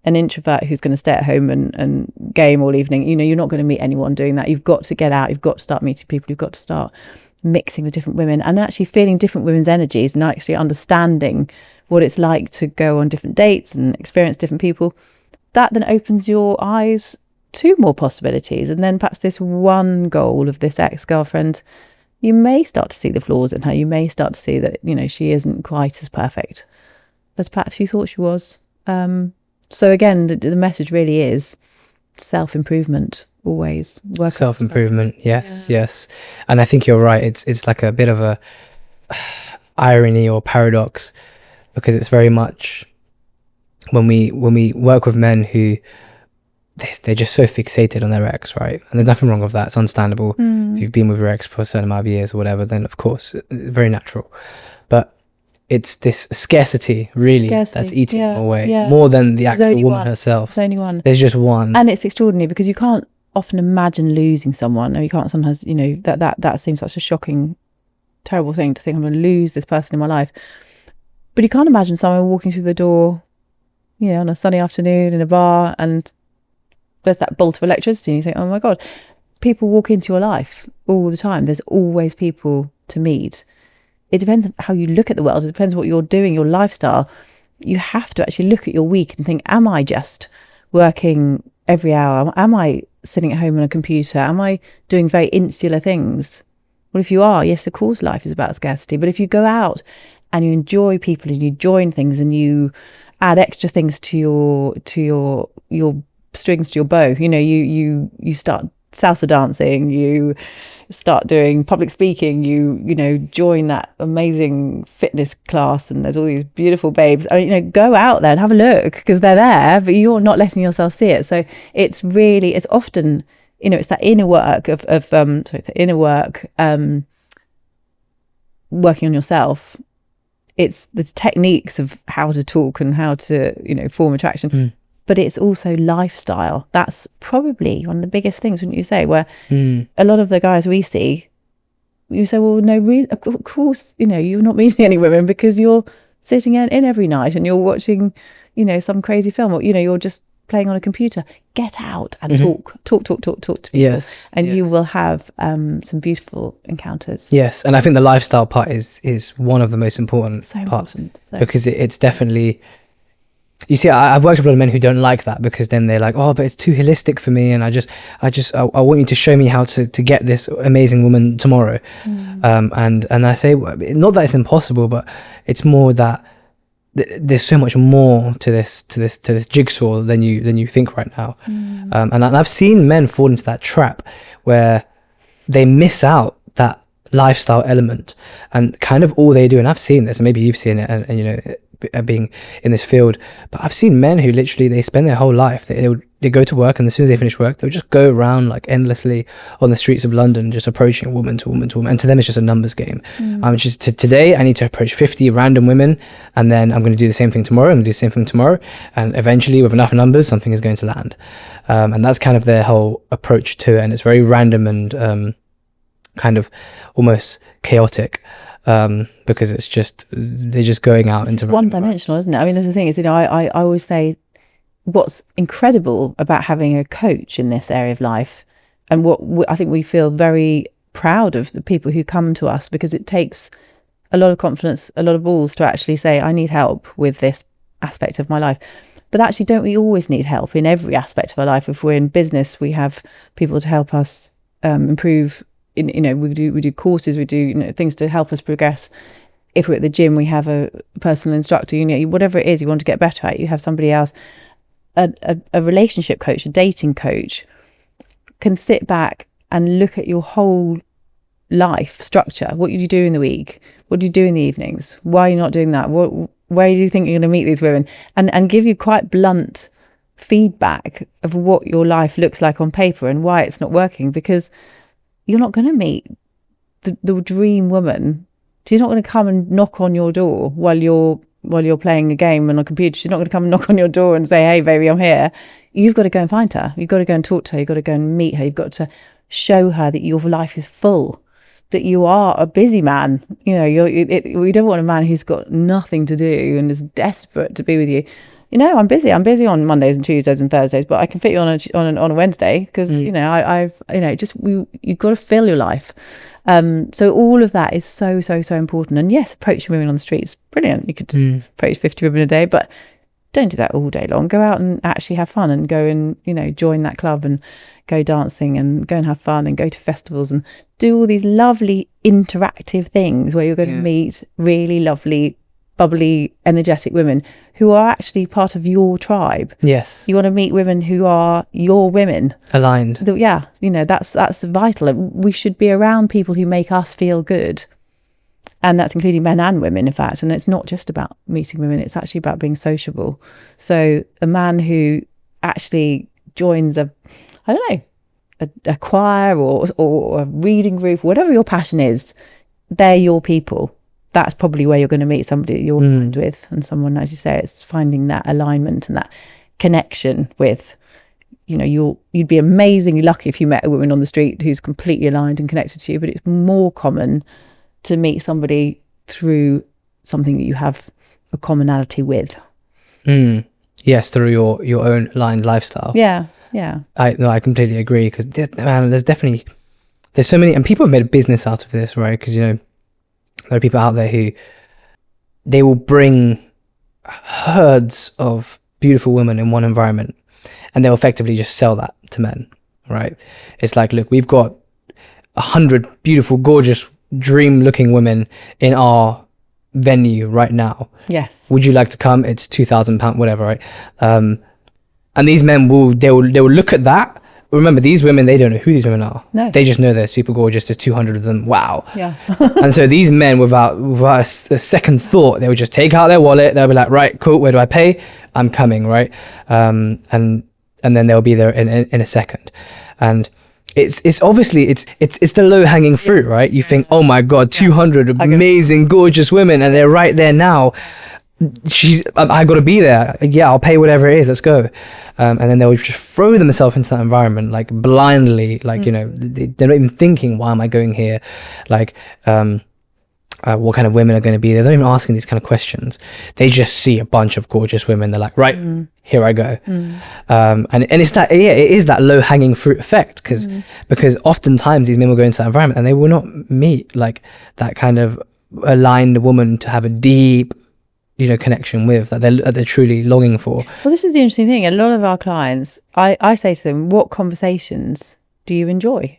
An introvert who's going to stay at home and game all evening, you're not going to meet anyone doing that. You've got to get out. You've got to start meeting people. You've got to start mixing with different women and actually feeling different women's energies and actually understanding what it's like to go on different dates and experience different people. That then opens your eyes to more possibilities. And then perhaps this one goal of this ex-girlfriend, you may start to see the flaws in her. You may start to see that, she isn't quite as perfect as perhaps you thought she was. So again, the message really is self-improvement, always. Work Self-improvement, yes. And I think you're right. It's like a bit of a irony or paradox, because it's very much when we work with men who they're just so fixated on their ex, right? And there's nothing wrong with that. It's understandable. If you've been with your ex for a certain amount of years or whatever, then of course, very natural. But it's this scarcity, really, that's eating them away more than the actual woman herself. There's only one. There's just one. And it's extraordinary because you can't often imagine losing someone, or you can't sometimes, that seems such a shocking, terrible thing to think, I'm going to lose this person in my life. But you can't imagine someone walking through the door, on a sunny afternoon in a bar, and there's that bolt of electricity and you think, oh my God, people walk into your life all the time. There's always people to meet. It depends on how you look at the world. It depends what you're doing, your lifestyle. You have to actually look at your week and think, am I just working every hour? Am I sitting at home on a computer? Am I doing very insular things? Well, if you are, yes, of course, life is about scarcity. But if you go out and you enjoy people and you join things and you add extra things to your strings to your bow, you start salsa dancing, you start doing public speaking, you join that amazing fitness class, and there's all these beautiful babes. Go out there and have a look, because they're there, but you're not letting yourself see it. So it's often, it's that inner work working on yourself. It's the techniques of how to talk and how to form attraction. But it's also lifestyle. That's probably one of the biggest things, wouldn't you say, where a lot of the guys we see, you say, well, no reason, of course, you're not meeting any women because you're sitting in every night and you're watching, some crazy film, or, you're just playing on a computer. Get out and talk to people. Yes. And you will have some beautiful encounters. Yes. And I think the lifestyle part is one of the most important parts. Because it's definitely... You see, I've worked with a lot of men who don't like that, because then they're like, oh, but it's too holistic for me, and I want you to show me how to get this amazing woman tomorrow. And I say, not that it's impossible, but it's more that there's so much more to this jigsaw than you think right now. And I've seen men fall into that trap where they miss out that lifestyle element, and kind of all they do, and I've seen this, and maybe you've seen it, and being in this field, but I've seen men who literally, they spend their whole life, they go to work, and as soon as they finish work, they'll just go around like endlessly on the streets of London, just approaching woman to woman to woman, and to them it's just a numbers game. Today I need to approach 50 random women, and then I'm going to do the same thing tomorrow, and do the same thing tomorrow, and eventually with enough numbers something is going to land. And that's kind of their whole approach to it, and it's very random and kind of almost chaotic. Because it's just, they're just going out into one-dimensional, isn't it? I mean, there's the thing is, I always say what's incredible about having a coach in this area of life, and what I think we feel very proud of the people who come to us, because it takes a lot of confidence, a lot of balls to actually say, I need help with this aspect of my life. But actually, don't we always need help in every aspect of our life? If we're in business, we have people to help us improve. We do courses, we do things to help us progress. If we're at the gym, we have a personal instructor. Whatever it is you want to get better at, you have somebody else. A relationship coach, a dating coach, can sit back and look at your whole life structure. What do you do in the week? What do you do in the evenings? Why are you not doing that? Where do you think you're going to meet these women? And give you quite blunt feedback of what your life looks like on paper and why it's not working, because you're not going to meet the dream woman. She's not going to come and knock on your door while you're playing a game on a computer. She's not going to come and knock on your door and say, "Hey, baby, I'm here." You've got to go and find her. You've got to go and talk to her. You've got to go and meet her. You've got to show her that your life is full, that you are a busy man. We don't want a man who's got nothing to do and is desperate to be with you. I'm busy. I'm busy on Mondays and Tuesdays and Thursdays, but I can fit you on a Wednesday because you've got to fill your life. So all of that is so important. And yes, approaching women on the streets, brilliant. You could approach 50 women a day, but don't do that all day long. Go out and actually have fun and go and join that club and go dancing and go and have fun and go to festivals and do all these lovely interactive things where you're going to meet really lovely, bubbly, energetic women who are actually part of your tribe. Yes. You want to meet women who are your women. Aligned. That's vital. We should be around people who make us feel good. And that's including men and women, in fact. And it's not just about meeting women, it's actually about being sociable. So a man who actually joins a choir or a reading group, whatever your passion is, they're your people. That's probably where you're going to meet somebody that you're aligned with. And someone, as you say, it's finding that alignment and that connection with, you'd be amazingly lucky if you met a woman on the street who's completely aligned and connected to you, but it's more common to meet somebody through something that you have a commonality with. Yes, through your own aligned lifestyle. Yeah. I completely agree, because there's so many, and people have made a business out of this, right? Because there are people out there who they will bring herds of beautiful women in one environment, and they'll effectively just sell that to men, right? It's like, look, we've got 100 beautiful, gorgeous, dream-looking women in our venue right now. Yes. Would you like to come? It's £2,000, whatever, right? And these men they will look at that. Remember, these women, they don't know who these women are. No. They just know they're super gorgeous. There's 200 of them. Wow. Yeah. And so these men, without a second thought, they would just take out their wallet. They'll be like, right, cool. Where do I pay? I'm coming, right? And then they'll be there in a second. And it's obviously it's the low hanging fruit, right? You think, oh my God, 200 amazing, gorgeous women, and they're right there now. I got to be there. Yeah, I'll pay whatever it is. Let's go. And then they'll just throw themselves into that environment, like blindly, like, they're not even thinking, why am I going here? Like, what kind of women are going to be there? They're not even asking these kind of questions. They just see a bunch of gorgeous women. They're like, right, here I go. And it's that, it is that low hanging fruit effect, because oftentimes these men will go into that environment and they will not meet like that kind of aligned woman to have a deep, connection with, that they're truly longing for. Well, this is the interesting thing. A lot of our clients, I say to them, what conversations do you enjoy?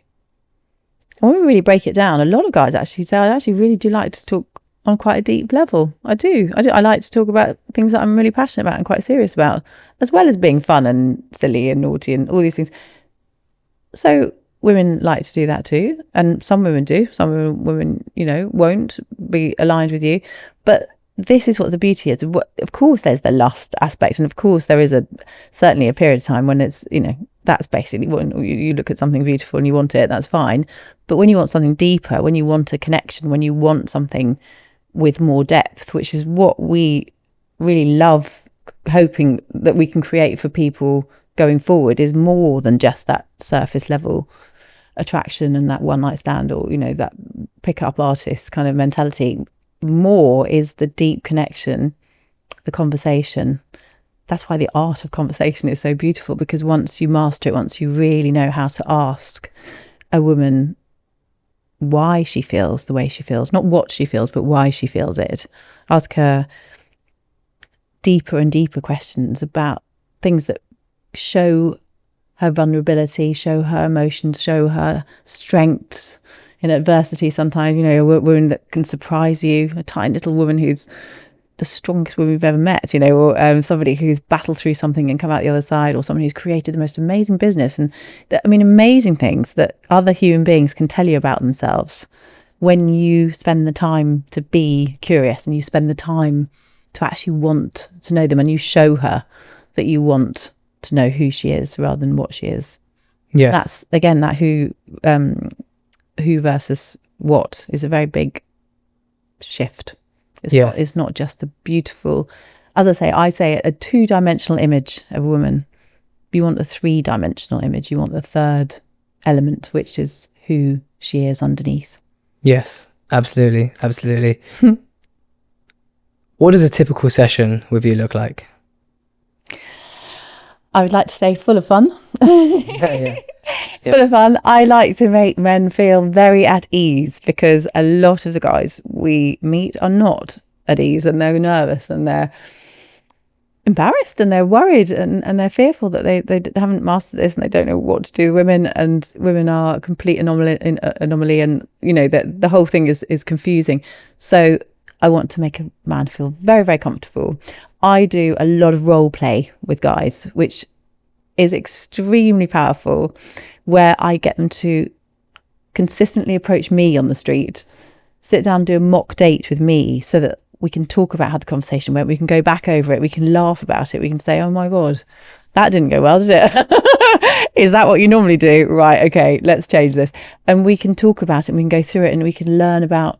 And when we really break it down, a lot of guys actually say, I actually really do like to talk on quite a deep level. I do. I like to talk about things that I'm really passionate about and quite serious about, as well as being fun and silly and naughty and all these things. So women like to do that too. And some women do. Some women, won't be aligned with you. But this is what the beauty is. Of course, there's the lust aspect. And of course, there is certainly a period of time when it's, that's basically when you look at something beautiful and you want it, that's fine. But when you want something deeper, when you want a connection, when you want something with more depth, which is what we really love hoping that we can create for people going forward, is more than just that surface level attraction and that one night stand or, that pick-up artist kind of mentality. More is the deep connection, the conversation. That's why the art of conversation is so beautiful, because once you master it, once you really know how to ask a woman why she feels the way she feels, not what she feels, but why she feels it. Ask her, deeper and deeper questions about things that show her vulnerability, show her emotions, show her strengths in adversity. Sometimes, you know, a woman that can surprise you, a tiny little woman who's the strongest woman we've ever met, you know, or somebody who's battled through something and come out the other side, or someone who's created the most amazing business. And amazing things that other human beings can tell you about themselves when you spend the time to be curious and you spend the time to actually want to know them, and you show her that you want to know who she is rather than what she is. Yes. That's, again, that who versus what is a very big shift. It's not just the beautiful, as I say a 2-dimensional image of a woman. You want a 3-dimensional image. You want the third element, which is who she is underneath. Yes, absolutely. What does a typical session with you look like? I would like to say full of fun. Yeah. Full of fun. I like to make men feel very at ease, because a lot of the guys we meet are not at ease, and they're nervous and they're embarrassed and they're worried and they're fearful that they haven't mastered this and they don't know what to do with women, and women are a complete anomaly, and you know that the whole thing is confusing. So I want to make a man feel very, very comfortable. I do a lot of role play with guys, which is extremely powerful, where I get them to consistently approach me on the street, sit down, do a mock date with me, so that we can talk about how the conversation went. We can go back over it. We can laugh about it. We can say, oh my God, that didn't go well, did it? Is that what you normally do? Right. Okay, let's change this. And we can talk about it, and we can go through it, and we can learn about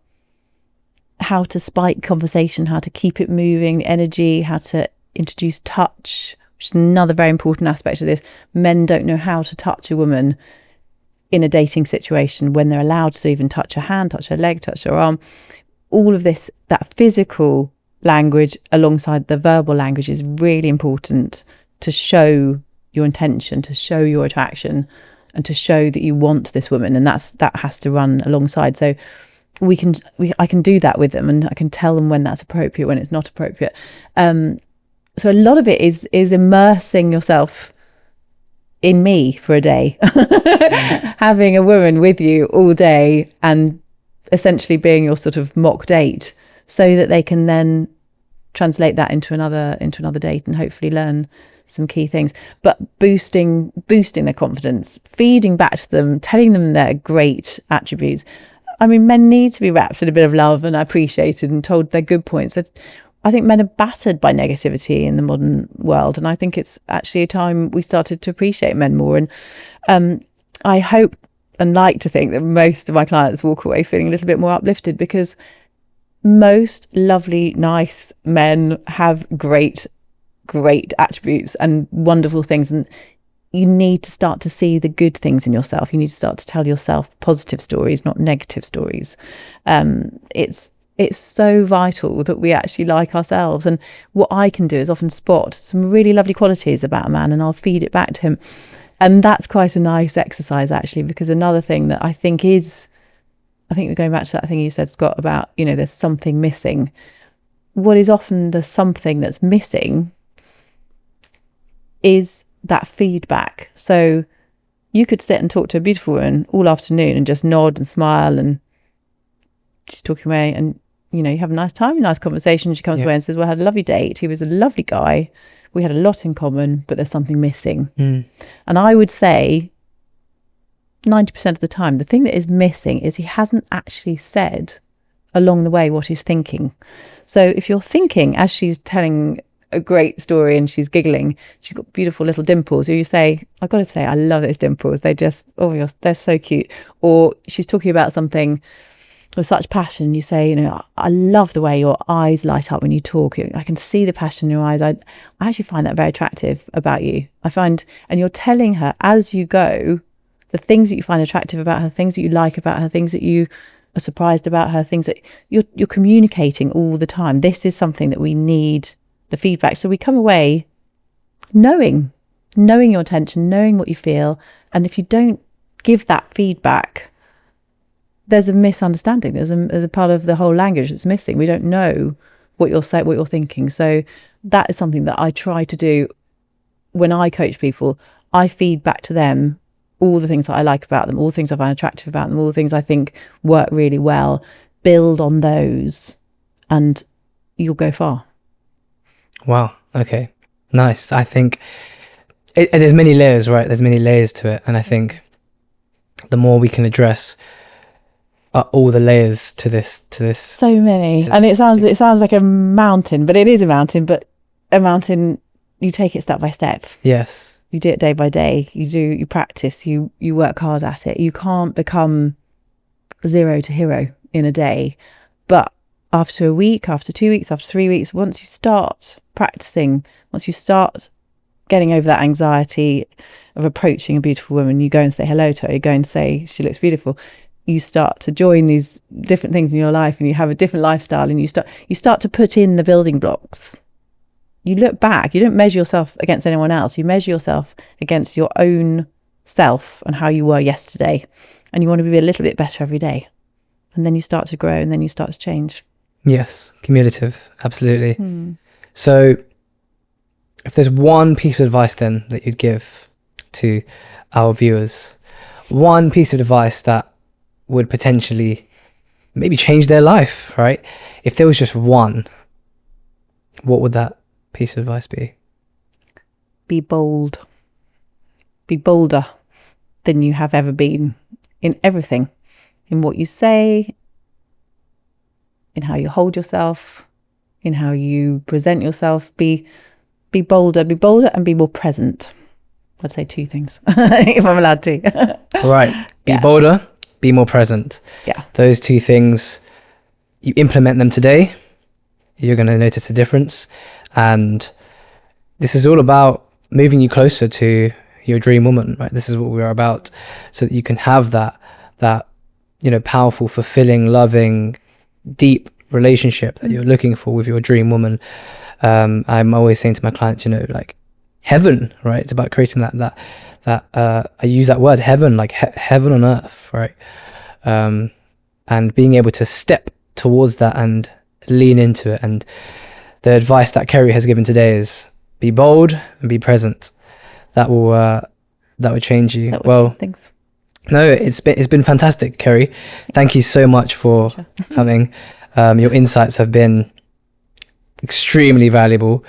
how to spike conversation, how to keep it moving, the energy, how to introduce touch, which is another very important aspect of this. Men don't know how to touch a woman in a dating situation, when they're allowed to even touch her hand, touch her leg, touch her arm. All of this, that physical language alongside the verbal language, is really important to show your intention, to show your attraction, and to show that you want this woman. And that has to run alongside. So I can do that with them, and I can tell them when that's appropriate, when it's not appropriate. So a lot of it is immersing yourself in me for a day, having a woman with you all day, and essentially being your sort of mock date, so that they can then translate that into another date and hopefully learn some key things. But boosting their confidence, feeding back to them, telling them their great attributes. I mean, men need to be wrapped in a bit of love and appreciated and told their good points. I think men are battered by negativity in the modern world, and I think it's actually a time we started to appreciate men more. And I hope and like to think that most of my clients walk away feeling a little bit more uplifted, because most lovely, nice men have great attributes and wonderful things, and you need to start to see the good things in yourself. You need to start to tell yourself positive stories, not negative stories. It's so vital that we actually like ourselves. And what I can do is often spot some really lovely qualities about a man, and I'll feed it back to him. And that's quite a nice exercise, actually, because another thing that I think we're going back to that thing you said, Scott, about, you know, there's something missing. What is often the something that's missing is that feedback. So you could sit and talk to a beautiful woman all afternoon and just nod and smile, and she's talking away, and you know, you have a nice time, a nice conversation. She comes away and says, well, I had a lovely date. He was a lovely guy. We had a lot in common, but there's something missing. And I would say 90% of the time, the thing that is missing is he hasn't actually said along the way what he's thinking. So if you're thinking, as she's telling a great story and she's giggling, she's got beautiful little dimples, or you say, I've got to say, I love those dimples. They just, they're so cute. Or she's talking about something with such passion, you say, you know, I love the way your eyes light up when you talk. I can see the passion in your eyes. I actually find that very attractive about you. I find, and you're telling her as you go, the things that you find attractive about her, things that you like about her, things that you are surprised about her, things that you're communicating all the time. This is something that we need the feedback. So we come away knowing your intention, knowing what you feel. And if you don't give that feedback, there's a misunderstanding. There's a part of the whole language that's missing. We don't know what you're saying, what you're thinking. So that is something that I try to do when I coach people. I feed back to them all the things that I like about them, all the things I find attractive about them, all the things I think work really well. Build on those and you'll go far. Wow. Okay. Nice. I think there's many layers, right? There's many layers to it. And I think the more we can address all the layers to this. So many. And it sounds like a mountain, but it is a mountain, but a mountain, you take it step by step. Yes. You do it day by day. You practice, you work hard at it. You can't become 0 to hero in a day. But after a week, after 2 weeks, after 3 weeks, once you start practicing, once you start getting over that anxiety of approaching a beautiful woman, you go and say hello to her, you go and say she looks beautiful. You start to join these different things in your life and you have a different lifestyle and you start to put in the building blocks. You look back, you don't measure yourself against anyone else. You measure yourself against your own self and how you were yesterday. And you want to be a little bit better every day. And then you start to grow and then you start to change. Yes, cumulative, absolutely. So if there's one piece of advice then that you'd give to our viewers, one piece of advice that would potentially maybe change their life, right? If there was just one, what would that piece of advice be? Be bold. Be bolder than you have ever been in everything, in what you say, in how you hold yourself, in how you present yourself. Be bolder and be more present. I'd say 2 things, if I'm allowed to. Right. Be bolder, be more present. Yeah. Those 2 things, you implement them today, you're going to notice a difference. And this is all about moving you closer to your dream woman, right? This is what we are about, so that you can have that powerful, fulfilling, loving, deep relationship that you're looking for with your dream woman. I'm always saying to my clients, like heaven, right? It's about creating that I use that word heaven, like heaven on earth, right? And being able to step towards that and lean into it. And the advice that Carrie has given today is be bold and be present. That will change you. Thanks. No, it's been fantastic, Carrie. Thank you so much for coming. Your insights have been extremely valuable,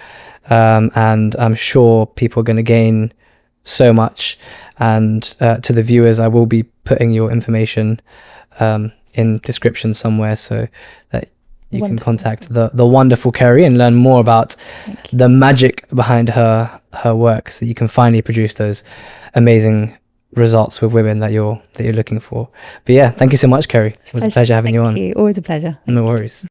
and I'm sure people are going to gain so much. And to the viewers, I will be putting your information in description somewhere so that you can contact the wonderful Carrie and learn more about the magic behind her work, so that you can finally produce those amazing results with women that you're looking for. But yeah, thank you so much, Carrie. It was a pleasure having you on. Thank you. Always a pleasure. No worries.